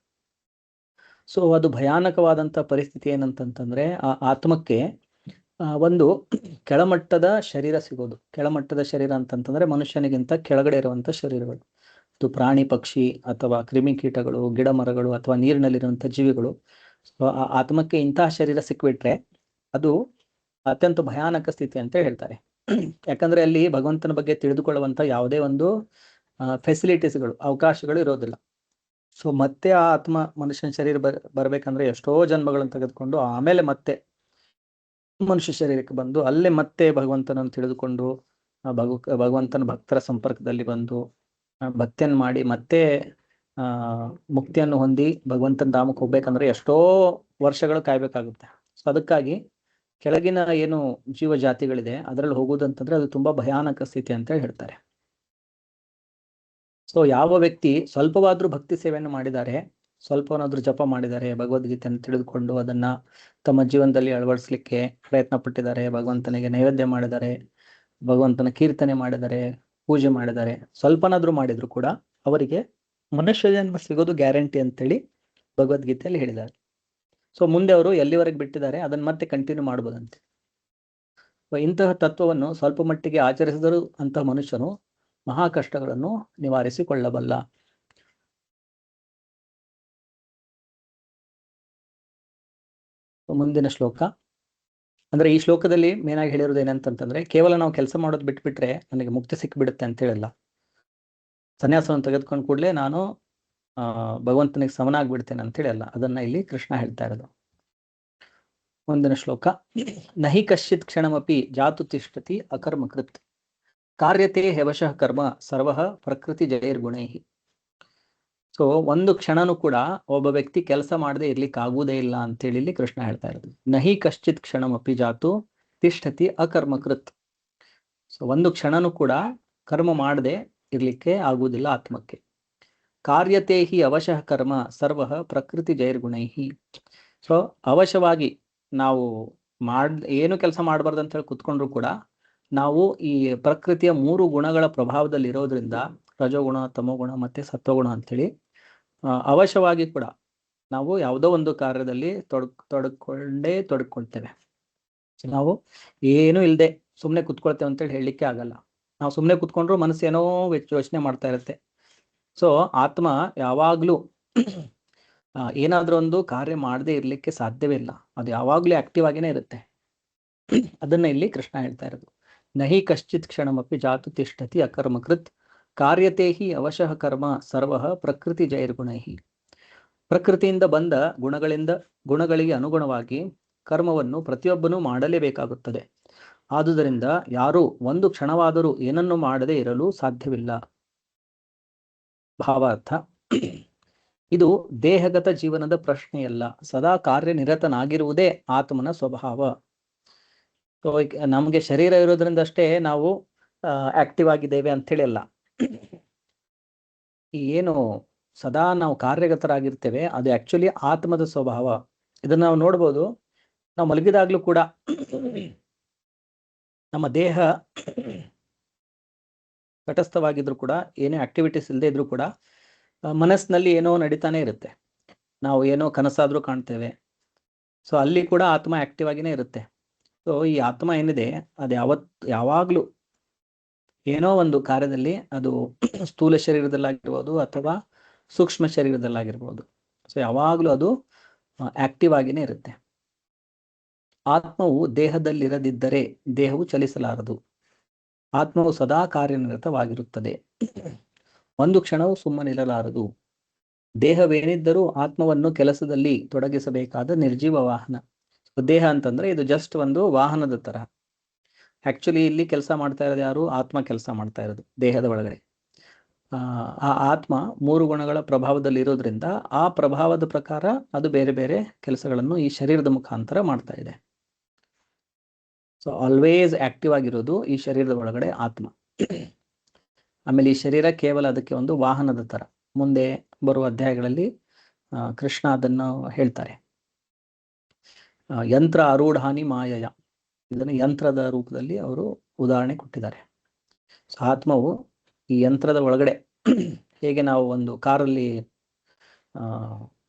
ಸೊ ಅದು ಭಯಾನಕವಾದಂಥ ಪರಿಸ್ಥಿತಿ ಏನಂತಂತಂದ್ರೆ ಆ ಆತ್ಮಕ್ಕೆ ಒಂದು ಕೆಳಮಟ್ಟದ ಶರೀರ ಸಿಗೋದು. ಕೆಳಮಟ್ಟದ ಶರೀರ ಅಂತಂತಂದ್ರೆ ಮನುಷ್ಯನಿಗಿಂತ ಕೆಳಗಡೆ ಇರುವಂಥ ಶರೀರಗಳು, ಅದು ಪ್ರಾಣಿ ಪಕ್ಷಿ ಅಥವಾ ಕ್ರಿಮಿಕೀಟಗಳು, ಗಿಡ ಮರಗಳು ಅಥವಾ ನೀರಿನಲ್ಲಿರುವಂಥ ಜೀವಿಗಳು. ಸೊ ಆ ಆತ್ಮಕ್ಕೆ ಇಂತಹ ಶರೀರ ಸಿಕ್ಬಿಟ್ರೆ ಅದು ಅತ್ಯಂತ ಭಯಾನಕ ಸ್ಥಿತಿ ಅಂತ ಹೇಳ್ತಾರೆ. ಯಾಕಂದ್ರೆ ಅಲ್ಲಿ ಭಗವಂತನ ಬಗ್ಗೆ ತಿಳಿದುಕೊಳ್ಳುವಂಥ ಯಾವುದೇ ಒಂದು ಫೆಸಿಲಿಟೀಸ್ಗಳು, ಅವಕಾಶಗಳು ಇರೋದಿಲ್ಲ. ಸೊ ಮತ್ತೆ ಆ ಆತ್ಮ ಮನುಷ್ಯನ ಶರೀರ ಬರ್ಬೇಕಂದ್ರೆ ಎಷ್ಟೋ ಜನ್ಮಗಳನ್ನು ತೆಗೆದುಕೊಂಡು ಆಮೇಲೆ ಮತ್ತೆ ಮನುಷ್ಯ ಶರೀರಕ್ಕೆ ಬಂದು ಅಲ್ಲೇ ಮತ್ತೆ ಭಗವಂತನನ್ನು ತಿಳಿದುಕೊಂಡು ಭಗವಂತನ ಭಕ್ತರ ಸಂಪರ್ಕದಲ್ಲಿ ಬಂದು ಭಕ್ತಿಯನ್ನು ಮಾಡಿ ಮತ್ತೆ ಮುಕ್ತಿಯನ್ನು ಹೊಂದಿ ಭಗವಂತನ ಧಾಮಕ್ಕೆ ಹೋಗ್ಬೇಕಂದ್ರೆ ಎಷ್ಟೋ ವರ್ಷಗಳು ಕಾಯ್ಬೇಕಾಗುತ್ತೆ. ಸೊ ಅದಕ್ಕಾಗಿ ಕೆಳಗಿನ ಏನು ಜೀವ ಜಾತಿಗಳಿದೆ ಅದರಲ್ಲಿ ಹೋಗುವುದಂತಂದ್ರೆ ಅದು ತುಂಬಾ ಭಯಾನಕ ಸ್ಥಿತಿ ಅಂತ ಹೇಳ್ತಾರೆ. ಸೊ ಯಾವ ವ್ಯಕ್ತಿ ಸ್ವಲ್ಪವಾದ್ರೂ ಭಕ್ತಿ ಸೇವೆಯನ್ನು ಮಾಡಿದ್ದಾರೆ, ಸ್ವಲ್ಪನಾದ್ರೂ ಜಪ ಮಾಡಿದ್ದಾರೆ, ಭಗವದ್ಗೀತೆಯನ್ನು ತಿಳಿದುಕೊಂಡು ಅದನ್ನ ತಮ್ಮ ಜೀವನದಲ್ಲಿ ಅಳವಡಿಸ್ಲಿಕ್ಕೆ ಪ್ರಯತ್ನ ಪಟ್ಟಿದ್ದಾರೆ, ಭಗವಂತನಿಗೆ ನೈವೇದ್ಯ ಮಾಡಿದ್ದಾರೆ, ಭಗವಂತನ ಕೀರ್ತನೆ ಮಾಡಿದ್ದಾರೆ, ಪೂಜೆ ಮಾಡಿದ್ದಾರೆ, ಸ್ವಲ್ಪನಾದ್ರೂ ಮಾಡಿದ್ರು ಕೂಡ ಅವರಿಗೆ ಮನುಷ್ಯ ಜನ್ಮ ಸಿಗೋದು ಗ್ಯಾರಂಟಿ ಅಂತೇಳಿ ಭಗವದ್ಗೀತೆಯಲ್ಲಿ ಹೇಳಿದ್ದಾರೆ. ಸೊ ಮುಂದೆ ಅವರು ಎಲ್ಲಿವರೆಗೆ ಬಿಟ್ಟಿದ್ದಾರೆ ಅದನ್ನ ಮತ್ತೆ ಕಂಟಿನ್ಯೂ ಮಾಡ್ಬೋದಂತೆ. ಇಂತಹ ತತ್ವವನ್ನು ಸ್ವಲ್ಪ ಮಟ್ಟಿಗೆ ಆಚರಿಸಿದರೂ ಅಂತಹ ಮನುಷ್ಯನು ಮಹಾ ಕಷ್ಟಗಳನ್ನು ನಿವಾರಿಸಿಕೊಳ್ಳಬಲ್ಲ. ಮುಂದಿನ ಶ್ಲೋಕ ಅಂದ್ರೆ ಈ ಶ್ಲೋಕದಲ್ಲಿ ಮೇನ್ ಆಗಿ ಹೇಳಿರೋದು ಏನಂತಂತಂದ್ರೆ ಕೇವಲ ನಾವು ಕೆಲಸ ಮಾಡೋದು ಬಿಟ್ಬಿಟ್ರೆ ನನಗೆ ಮುಕ್ತಿ ಸಿಕ್ಬಿಡುತ್ತೆ ಅಂತ ಹೇಳಿಲ್ಲ. ಸನ್ಯಾಸವನ್ನು ತೆಗೆದುಕೊಂಡು ಕೂಡಲೇ ನಾನು ಭಗವಂತನಿಗೆ ಸಮನಾಗ್ಬಿಡ್ತೇನೆ ಅಂತೇಳಿ ಅಲ್ಲ, ಅದನ್ನ ಇಲ್ಲಿ ಕೃಷ್ಣ ಹೇಳ್ತಾ ಇರೋದು. ಮುಂದಿನ ಶ್ಲೋಕ, ನಹಿ ಕಶ್ಚಿತ್ ಕ್ಷಣಮಪಿ ಜಾತು ತಿಷ್ಠತಿ ಅಕರ್ಮಕೃತ್ ಕಾರ್ಯತೆ ಹವಶಃ ಕರ್ಮ ಸರ್ವ ಪ್ರಕೃತಿ ಜೈರ್ಗುಣೈ. ಸೊ ಒಂದು ಕ್ಷಣನೂ ಕೂಡ ಒಬ್ಬ ವ್ಯಕ್ತಿ ಕೆಲಸ ಮಾಡದೆ ಇರ್ಲಿಕ್ಕೆ ಆಗುವುದೇ ಇಲ್ಲ ಅಂತೇಳಿ ಇಲ್ಲಿ ಕೃಷ್ಣ ಹೇಳ್ತಾ ಇರೋದು. ನಹಿ ಕಶ್ಚಿತ್ ಕ್ಷಣಮಪಿ ಜಾತು ತಿಷ್ಠತಿ ಅಕರ್ಮಕೃತ್. ಸೊ ಒಂದು ಕ್ಷಣನೂ ಕೂಡ ಕರ್ಮ ಮಾಡದೆ ಇರ್ಲಿಕ್ಕೆ ಆಗುವುದಿಲ್ಲ ಆತ್ಮಕ್ಕೆ. ಕಾರ್ಯತೆ ಹಿ ಅವಶಃ ಕರ್ಮ ಸರ್ವ ಪ್ರಕೃತಿ ಜೈರ್ಗುಣೈಹಿ. ಸೊ ಅವಶ್ಯವಾಗಿ ನಾವು ಏನು ಕೆಲಸ ಮಾಡಬಾರ್ದು ಅಂತ ಹೇಳಿ ಕುತ್ಕೊಂಡ್ರು ಕೂಡ ನಾವು ಈ ಪ್ರಕೃತಿಯ 3 ಗುಣಗಳ ಪ್ರಭಾವದಲ್ಲಿ ಇರೋದ್ರಿಂದ, ರಜೋಗುಣ, ತಮೋಗುಣ ಮತ್ತೆ ಸತ್ವಗುಣ ಅಂತೇಳಿ ಅವಶ್ಯವಾಗಿ ಕೂಡ ನಾವು ಯಾವುದೋ ಒಂದು ಕಾರ್ಯದಲ್ಲಿ ತೊಡಕೊಳ್ತೇವೆ. ನಾವು ಏನು ಇಲ್ಲದೆ ಸುಮ್ಮನೆ ಕುತ್ಕೊಳ್ತೇವೆ ಅಂತೇಳಿ ಹೇಳಲಿಕ್ಕೆ ಆಗಲ್ಲ. ನಾವು ಸುಮ್ಮನೆ ಕುತ್ಕೊಂಡ್ರು ಮನಸ್ಸು ಏನೋ ಯೋಚನೆ ಮಾಡ್ತಾ ಇರುತ್ತೆ. ಸೊ ಆತ್ಮ ಯಾವಾಗ್ಲೂ ಏನಾದ್ರೂ ಒಂದು ಕಾರ್ಯ ಮಾಡದೆ ಇರ್ಲಿಕ್ಕೆ ಸಾಧ್ಯವೇ ಇಲ್ಲ. ಅದು ಯಾವಾಗ್ಲೂ ಆಕ್ಟಿವ್ ಆಗೇನೆ ಇರುತ್ತೆ. ಅದನ್ನ ಇಲ್ಲಿ ಕೃಷ್ಣ ಹೇಳ್ತಾ ಇರೋದು. ನಹಿ ಕಶ್ಚಿತ್ ಕ್ಷಣಮಪಿ ಜಾತು ತಿಷ್ಠತಿ ಅಕರ್ಮಕೃತ್ ಕಾರ್ಯತೆ ಹಿ ಅವಶಃ ಕರ್ಮ ಸರ್ವ ಪ್ರಕೃತಿ ಜೈರ್ಗುಣೈಹಿ. ಪ್ರಕೃತಿಯಿಂದ ಬಂದ ಗುಣಗಳಿಗೆ ಅನುಗುಣವಾಗಿ ಕರ್ಮವನ್ನು ಪ್ರತಿಯೊಬ್ಬನೂ ಮಾಡಲೇಬೇಕಾಗುತ್ತದೆ. ಆದುದರಿಂದ ಯಾರೂ ಒಂದು ಕ್ಷಣವಾದರೂ ಏನನ್ನು ಮಾಡದೆ ಇರಲು ಸಾಧ್ಯವಿಲ್ಲ. ಭಾವಾರ್ಥ: ಇದು ದೇಹಗತ ಜೀವನದ ಪ್ರಶ್ನೆಯಲ್ಲ, ಸದಾ ಕಾರ್ಯನಿರತನಾಗಿರುವುದೇ ಆತ್ಮನ ಸ್ವಭಾವ. ಸೊ ನಮಗೆ ಶರೀರ ಇರೋದ್ರಿಂದ ಅಷ್ಟೇ ನಾವು ಆಕ್ಟಿವ್ ಆಗಿದ್ದೇವೆ ಅಂತೇಳಿ ಅಲ್ಲ. ಏನು ಸದಾ ನಾವು ಕಾರ್ಯಗತರಾಗಿರ್ತೇವೆ ಅದು ಆಕ್ಚುಲಿ ಆತ್ಮದ ಸ್ವಭಾವ. ಇದನ್ನ ನಾವು ನೋಡ್ಬೋದು. ನಾವು ಮಲಗಿದಾಗ್ಲೂ ಕೂಡ ನಮ್ಮ ದೇಹ ತಟಸ್ಥವಾಗಿದ್ರು ಕೂಡ, ಏನೇ ಆಕ್ಟಿವಿಟೀಸ್ ಇಲ್ಲದೆ ಇದ್ರೂ ಕೂಡ ಮನಸ್ಸಿನಲ್ಲಿ ಏನೋ ನಡೀತಾನೆ ಇರುತ್ತೆ. ನಾವು ಏನೋ ಕನಸಾದ್ರೂ ಕಾಣ್ತೇವೆ. ಸೊ ಅಲ್ಲಿ ಕೂಡ ಆತ್ಮ ಆಕ್ಟಿವ್ ಆಗಿನೇ ಇರುತ್ತೆ. ಸೊ ಈ ಆತ್ಮ ಏನಿದೆ ಅದು ಯಾವಾಗ್ಲೂ ಏನೋ ಒಂದು ಕಾರ್ಯದಲ್ಲಿ, ಅದು ಸ್ಥೂಲ ಶರೀರದಲ್ಲಾಗಿರ್ಬೋದು ಅಥವಾ ಸೂಕ್ಷ್ಮ ಶರೀರದಲ್ಲಾಗಿರ್ಬೋದು, ಸೊ ಯಾವಾಗ್ಲೂ ಅದು ಆಕ್ಟಿವ್ ಆಗಿನೇ ಇರುತ್ತೆ. ಆತ್ಮವು ದೇಹದಲ್ಲಿರದಿದ್ದರೆ ದೇಹವು ಚಲಿಸಲಾರದು. ಆತ್ಮವು ಸದಾ ಕಾರ್ಯನಿರತವಾಗಿರುತ್ತದೆ. ಒಂದು ಕ್ಷಣವು ಸುಮ್ಮನಿರಲಾರದು. ದೇಹವೇನಿದ್ದರೂ ಆತ್ಮವನ್ನು ಕೆಲಸದಲ್ಲಿ ತೊಡಗಿಸಬೇಕಾದ ನಿರ್ಜೀವ ವಾಹನ. ದೇಹ ಅಂತಂದ್ರೆ ಇದು ಜಸ್ಟ್ ಒಂದು ವಾಹನದ ತರ. ಆಕ್ಚುಲಿ ಇಲ್ಲಿ ಕೆಲಸ ಮಾಡ್ತಾ ಇರೋದು ಯಾರು? ಆತ್ಮ ಕೆಲಸ ಮಾಡ್ತಾ ಇರೋದು ದೇಹದ ಒಳಗಡೆ. ಆ ಆತ್ಮ 3 ಗುಣಗಳ ಪ್ರಭಾವದಲ್ಲಿ ಇರೋದ್ರಿಂದ ಆ ಪ್ರಭಾವದ ಪ್ರಕಾರ ಅದು ಬೇರೆ ಬೇರೆ ಕೆಲಸಗಳನ್ನು ಈ ಶರೀರದ ಮುಖಾಂತರ ಮಾಡ್ತಾ ಇದೆ. ಸೊ ಆಲ್ವೇಸ್ ಆಕ್ಟಿವ್ ಆಗಿರೋದು ಈ ಶರೀರದ ಒಳಗಡೆ ಆತ್ಮ. ಆಮೇಲೆ ಈ ಶರೀರ ಕೇವಲ ಅದಕ್ಕೆ ಒಂದು ವಾಹನದ ತರ. ಮುಂದೆ ಬರುವ ಅಧ್ಯಾಯಗಳಲ್ಲಿ ಕೃಷ್ಣ ಅದನ್ನು ಹೇಳ್ತಾರೆ. ಯಂತ್ರ ಆರೂಢಾನಿ ಮಾಯಯ, ಇದನ್ನು ಯಂತ್ರದ ರೂಪದಲ್ಲಿ ಅವರು ಉದಾಹರಣೆ ಕೊಟ್ಟಿದ್ದಾರೆ. ಸೊ ಆತ್ಮವು ಈ ಯಂತ್ರದ ಒಳಗಡೆ, ಹೇಗೆ ನಾವು ಒಂದು ಕಾರಲ್ಲಿ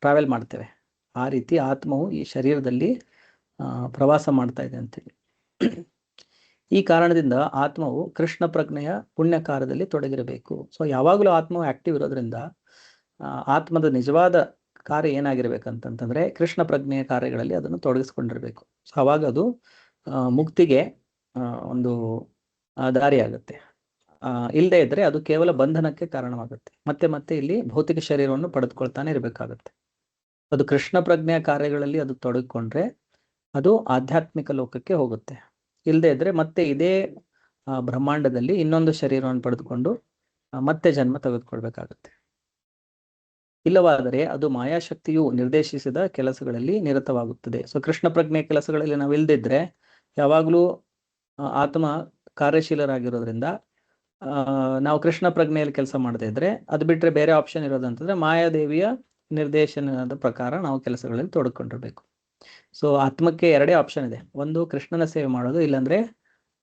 ಟ್ರಾವೆಲ್ ಮಾಡ್ತೇವೆ, ಆ ರೀತಿ ಆತ್ಮವು ಈ ಶರೀರದಲ್ಲಿ ಪ್ರವಾಸ ಮಾಡ್ತಾ ಇದೆ ಅಂತೇಳಿ. ಈ ಕಾರಣದಿಂದ ಆತ್ಮವು ಕೃಷ್ಣ ಪ್ರಜ್ಞೆಯ ಪುಣ್ಯ ಕಾರ್ಯದಲ್ಲಿ ತೊಡಗಿರಬೇಕು. ಸೊ ಯಾವಾಗಲೂ ಆತ್ಮವು ಆಕ್ಟಿವ್ ಇರೋದ್ರಿಂದ ಆತ್ಮದ ನಿಜವಾದ ಕಾರ್ಯ ಏನಾಗಿರ್ಬೇಕಂತಂದ್ರೆ ಕೃಷ್ಣ ಪ್ರಜ್ಞೆಯ ಕಾರ್ಯಗಳಲ್ಲಿ ಅದನ್ನು ತೊಡಗಿಸ್ಕೊಂಡಿರ್ಬೇಕು. ಸೊ ಅವಾಗ ಅದು ಮುಕ್ತಿಗೆ ಒಂದು ದಾರಿ ಆಗುತ್ತೆ. ಇಲ್ಲದೆ ಇದ್ರೆ ಅದು ಕೇವಲ ಬಂಧನಕ್ಕೆ ಕಾರಣವಾಗುತ್ತೆ. ಮತ್ತೆ ಮತ್ತೆ ಇಲ್ಲಿ ಭೌತಿಕ ಶರೀರವನ್ನು ಪಡೆದುಕೊಳ್ತಾನೆ ಇರಬೇಕಾಗತ್ತೆ. ಅದು ಕೃಷ್ಣ ಪ್ರಜ್ಞೆಯ ಕಾರ್ಯಗಳಲ್ಲಿ ಅದು ತೊಡಗಿಕೊಂಡ್ರೆ ಅದು ಆಧ್ಯಾತ್ಮಿಕ ಲೋಕಕ್ಕೆ ಹೋಗುತ್ತೆ. ಇಲ್ಲದೆ ಇದ್ರೆ ಮತ್ತೆ ಇದೇ ಬ್ರಹ್ಮಾಂಡದಲ್ಲಿ ಇನ್ನೊಂದು ಶರೀರವನ್ನು ಪಡೆದುಕೊಂಡು ಮತ್ತೆ ಜನ್ಮ ತೆಗೆದುಕೊಳ್ಬೇಕಾಗತ್ತೆ. ಇಲ್ಲವಾದರೆ ಅದು ಮಾಯಾಶಕ್ತಿಯು ನಿರ್ದೇಶಿಸಿದ ಕೆಲಸಗಳಲ್ಲಿ ನಿರತವಾಗುತ್ತದೆ. ಸೊ ಕೃಷ್ಣ ಪ್ರಜ್ಞೆ ಕೆಲಸಗಳಲ್ಲಿ ನಾವು ಇಲ್ದಿದ್ರೆ, ಯಾವಾಗಲೂ ಆತ್ಮ ಕಾರ್ಯಶೀಲರಾಗಿರೋದ್ರಿಂದ ನಾವು ಕೃಷ್ಣ ಪ್ರಜ್ಞೆಯಲ್ಲಿ ಕೆಲಸ ಮಾಡದೇ ಇದ್ರೆ, ಅದು ಬಿಟ್ರೆ ಬೇರೆ ಆಪ್ಷನ್ ಇರೋದಂತಂದ್ರೆ ಮಾಯಾದೇವಿಯ ನಿರ್ದೇಶನದ ಪ್ರಕಾರ ನಾವು ಕೆಲಸಗಳಲ್ಲಿ ತೊಡಕೊಂಡಿರ್ಬೇಕು. ಸೊ ಆತ್ಮಕ್ಕೆ 2 ಆಪ್ಷನ್ ಇದೆ. ಒಂದು ಕೃಷ್ಣನ ಸೇವೆ ಮಾಡೋದು, ಇಲ್ಲಾಂದ್ರೆ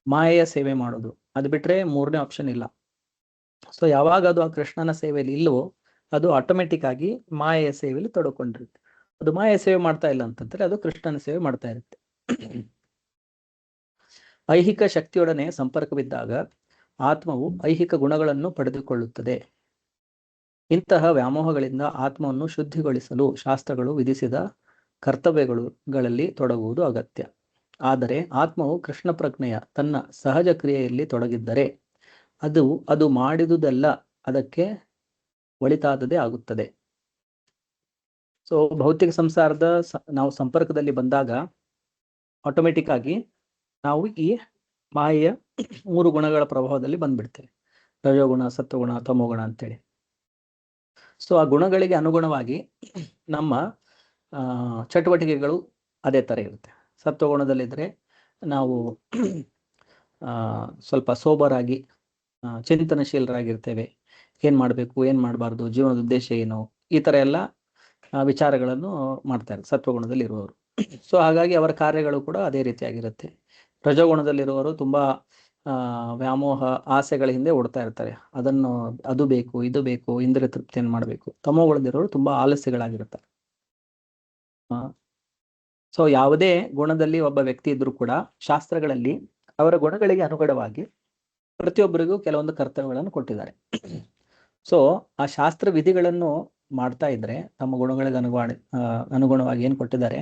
ಮಾಯೆಯ ಸೇವೆ ಮಾಡೋದು. ಅದು ಬಿಟ್ರೆ 3ನೇ ಆಪ್ಷನ್ ಇಲ್ಲ. ಸೊ ಯಾವಾಗ ಅದು ಆ ಕೃಷ್ಣನ ಸೇವೆಯಲ್ಲಿ ಇಲ್ಲವೋ ಅದು ಆಟೋಮೆಟಿಕ್ ಆಗಿ ಮಾಯೆಯ ಸೇವೆಯಲ್ಲಿ ತೊಡಕೊಂಡಿರುತ್ತೆ. ಅದು ಮಾಯೆಯ ಸೇವೆ ಮಾಡ್ತಾ ಇಲ್ಲ ಅಂತಂದ್ರೆ ಅದು ಕೃಷ್ಣನ ಸೇವೆ ಮಾಡ್ತಾ ಇರುತ್ತೆ. ಐಹಿಕ ಶಕ್ತಿಯೊಡನೆ ಸಂಪರ್ಕವಿದ್ದಾಗ ಆತ್ಮವು ಐಹಿಕ ಗುಣಗಳನ್ನು ಪಡೆದುಕೊಳ್ಳುತ್ತದೆ. ಇಂತಹ ವ್ಯಾಮೋಹಗಳಿಂದ ಆತ್ಮವನ್ನು ಶುದ್ಧಿಗೊಳಿಸಲು ಶಾಸ್ತ್ರಗಳು ವಿಧಿಸಿದ ಕರ್ತವ್ಯಗಳಲ್ಲಿ ತೊಡಗುವುದು ಅಗತ್ಯ. ಆದರೆ ಆತ್ಮವು ಕೃಷ್ಣ ಪ್ರಜ್ಞೆಯ ತನ್ನ ಸಹಜ ಕ್ರಿಯೆಯಲ್ಲಿ ತೊಡಗಿದ್ದರೆ ಅದು ಮಾಡಿದುದೆಲ್ಲ ಅದಕ್ಕೆ ಒಳಿತಾದದೇ ಆಗುತ್ತದೆ. ಸೊ ಭೌತಿಕ ಸಂಸಾರದ ನಾವು ಸಂಪರ್ಕದಲ್ಲಿ ಬಂದಾಗ ಆಟೋಮೆಟಿಕ್ ಆಗಿ ನಾವು ಈ ಮಾಯೆಯ 3 ಗುಣಗಳ ಪ್ರಭಾವದಲ್ಲಿ ಬಂದ್ಬಿಡ್ತೇವೆ. ರಜೋಗುಣ, ಸತ್ವಗುಣ, ತಮೋಗುಣ ಅಂತೇಳಿ. ಸೊ ಆ ಗುಣಗಳಿಗೆ ಅನುಗುಣವಾಗಿ ನಮ್ಮ ಚಟುವಟಿಕೆಗಳು ಅದೇ ಥರ ಇರುತ್ತೆ. ಸತ್ವಗುಣದಲ್ಲಿದ್ದರೆ ನಾವು ಸ್ವಲ್ಪ ಸೋಬರಾಗಿ ಚಿಂತನಶೀಲರಾಗಿರ್ತೇವೆ. ಏನು ಮಾಡಬೇಕು, ಏನು ಮಾಡಬಾರ್ದು, ಜೀವನದ ಉದ್ದೇಶ ಏನು, ಈ ಥರ ಎಲ್ಲ ವಿಚಾರಗಳನ್ನು ಮಾಡ್ತಾರೆ ಸತ್ವಗುಣದಲ್ಲಿರುವವರು. ಸೊ ಹಾಗಾಗಿ ಅವರ ಕಾರ್ಯಗಳು ಕೂಡ ಅದೇ ರೀತಿಯಾಗಿರುತ್ತೆ. ರಜೋಗುಣದಲ್ಲಿರುವವರು ತುಂಬ ವ್ಯಾಮೋಹ ಆಸೆಗಳ ಹಿಂದೆ ಓಡ್ತಾ ಇರ್ತಾರೆ. ಅದು ಬೇಕು, ಇದು ಬೇಕು, ಇಂದ್ರಿಯ ತೃಪ್ತಿಯನ್ನು ಮಾಡಬೇಕು. ತಮೋಗುಣದಲ್ಲಿರೋರು ತುಂಬ ಆಲಸ್ಯಗಳಾಗಿರ್ತಾರೆ. ಸೊ ಯಾವುದೇ ಗುಣದಲ್ಲಿ ಒಬ್ಬ ವ್ಯಕ್ತಿ ಇದ್ರೂ ಕೂಡ ಶಾಸ್ತ್ರಗಳಲ್ಲಿ ಅವರ ಗುಣಗಳಿಗೆ ಅನುಗುಣವಾಗಿ ಪ್ರತಿಯೊಬ್ಬರಿಗೂ ಕೆಲವೊಂದು ಕರ್ತವ್ಯಗಳನ್ನು ಕೊಟ್ಟಿದ್ದಾರೆ. ಸೊ ಆ ಶಾಸ್ತ್ರ ವಿಧಿಗಳನ್ನು ಮಾಡ್ತಾ ಇದ್ರೆ ತಮ್ಮ ಗುಣಗಳಿಗೆ ಅನುಗುಣವಾಗಿ ಏನು ಕೊಟ್ಟಿದ್ದಾರೆ,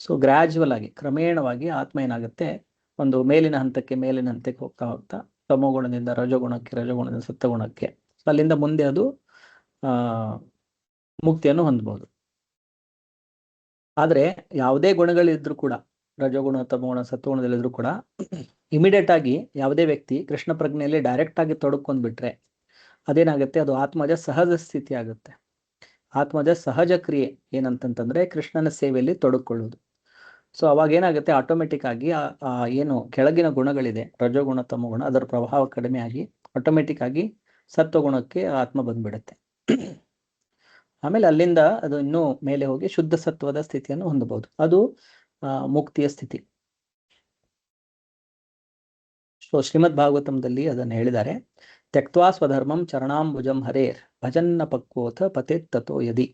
ಸೊ ಗ್ರ್ಯಾಜುವಲ್ ಆಗಿ ಕ್ರಮೇಣವಾಗಿ ಆತ್ಮ ಏನಾಗುತ್ತೆ, ಒಂದು ಮೇಲಿನ ಹಂತಕ್ಕೆ ಹೋಗ್ತಾ ಹೋಗ್ತಾ ತಮೋಗುಣದಿಂದ ರಜೋಗುಣಕ್ಕೆ, ರಜೋಗುಣದಿಂದ ಸತ್ವಗುಣಕ್ಕೆ, ಸೊ ಅಲ್ಲಿಂದ ಮುಂದೆ ಅದು ಮುಕ್ತಿಯನ್ನು ಹೊಂದಬಹುದು. ಆದರೆ ಯಾವುದೇ ಗುಣಗಳಿದ್ರೂ ಕೂಡ, ರಜೋಗುಣ, ತಮೋಗುಣ, ಸತ್ವಗುಣದಲ್ಲಿದ್ರೂ ಕೂಡ ಇಮಿಡಿಯೇಟ್ ಆಗಿ ಯಾವುದೇ ವ್ಯಕ್ತಿ ಕೃಷ್ಣ ಪ್ರಜ್ಞೆಯಲ್ಲಿ ಡೈರೆಕ್ಟ್ ಆಗಿ ತೊಡಕೊಂಡ್ಬಿಟ್ರೆ ಅದೇನಾಗುತ್ತೆ, ಅದು ಆತ್ಮಜ ಸಹಜ ಸ್ಥಿತಿ ಆಗುತ್ತೆ. ಆತ್ಮಜ ಸಹಜ ಕ್ರಿಯೆ ಏನಂತಂತಂದ್ರೆ ಕೃಷ್ಣನ ಸೇವೆಯಲ್ಲಿ ತೊಡಕೊಳ್ಳುವುದು. ಸೊ ಅವಾಗ ಏನಾಗುತ್ತೆ, ಆಟೋಮೆಟಿಕ್ ಆಗಿ ಏನು ಕೆಳಗಿನ ಗುಣಗಳಿದೆ, ರಜೋಗುಣ, ತಮೋಗುಣ, ಅದರ ಪ್ರಭಾವ ಕಡಿಮೆ ಆಗಿ ಆಟೋಮೆಟಿಕ್ ಆಗಿ ಸತ್ವಗುಣಕ್ಕೆ ಆತ್ಮ ಬಂದ್ಬಿಡುತ್ತೆ. ಆಮೇಲೆ ಅಲ್ಲಿಂದ ಅದು ಇನ್ನೂ ಮೇಲೆ ಹೋಗಿ ಶುದ್ಧ ಸತ್ವದ ಸ್ಥಿತಿಯನ್ನು ಹೊಂದಬಹುದು. ಅದು ಮುಕ್ತಿಯ ಸ್ಥಿತಿ. ಸೊ ಶ್ರೀಮದ್ ಭಾಗವತಂದಲ್ಲಿ ಅದನ್ನು ಹೇಳಿದ್ದಾರೆ, ತ್ಯಕ್ವಾ ಸ್ವಧರ್ಮಂ ಚರಣಾಂಬುಜಂ ಹರೇರ್ ಭಜನ್ನ ಪಕ್ವೋಥ ಪತೇತ್ ತಥೋ ಯದಿ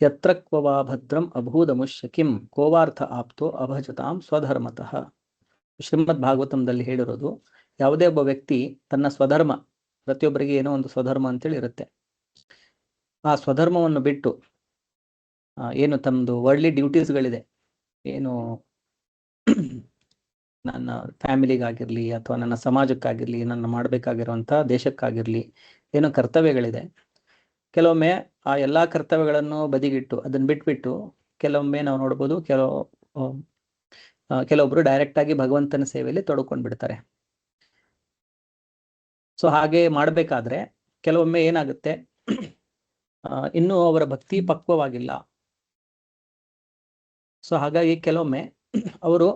ಯತ್ರ ಕ್ವವಾ ಭದ್ರಂ ಅಭೂದಮುಷ್ಯ ಕಿಂ ಕೋವಾರ್ಥ ಆಪ್ತೋ ಅಭಜತಾಂ ಸ್ವಧರ್ಮತಃ. ಶ್ರೀಮದ್ ಭಾಗವತಂದಲ್ಲಿ ಹೇಳಿರೋದು, ಯಾವುದೇ ಒಬ್ಬ ವ್ಯಕ್ತಿ ತನ್ನ ಸ್ವಧರ್ಮ, ಪ್ರತಿಯೊಬ್ಬರಿಗೆ ಏನೋ ಒಂದು ಸ್ವಧರ್ಮ ಅಂತೇಳಿ ಇರುತ್ತೆ, ಆ ಸ್ವಧರ್ಮವನ್ನು ಬಿಟ್ಟು ಏನು ತಮ್ಮದು ವರ್ಲ್ಡ್ಲಿ ಡ್ಯೂಟೀಸ್ಗಳಿದೆ, ಏನು ನನ್ನ ಫ್ಯಾಮಿಲಿಗಾಗಿರ್ಲಿ ಅಥವಾ ನನ್ನ ಸಮಾಜಕ್ಕಾಗಿರ್ಲಿ, ನನ್ನ ಮಾಡಬೇಕಾಗಿರುವಂಥ ದೇಶಕ್ಕಾಗಿರ್ಲಿ ಏನೋ ಕರ್ತವ್ಯಗಳಿದೆ, ಕೆಲವೊಮ್ಮೆ ಆ ಎಲ್ಲ ಕರ್ತವ್ಯಗಳನ್ನು ಬದಿಗಿಟ್ಟು ಅದನ್ನು ಬಿಟ್ಬಿಟ್ಟು ಕೆಲವೊಮ್ಮೆ ನಾವು ನೋಡ್ಬೋದು ಕೆಲವೊಬ್ರು ಡೈರೆಕ್ಟ್ ಆಗಿ ಭಗವಂತನ ಸೇವೆಯಲ್ಲಿ ತೊಡ್ಕೊಂಡು ಬಿಡ್ತಾರೆ. ಸೊ ಹಾಗೆ ಮಾಡಬೇಕಾದ್ರೆ ಕೆಲವೊಮ್ಮೆ ಏನಾಗುತ್ತೆ, ಇನ್ನೂ ಅವರ ಭಕ್ತಿ ಪಕ್ವವಾಗಿಲ್ಲ. ಸೊ ಹಾಗಾಗಿ ಕೆಲವೊಮ್ಮೆ ಅವರು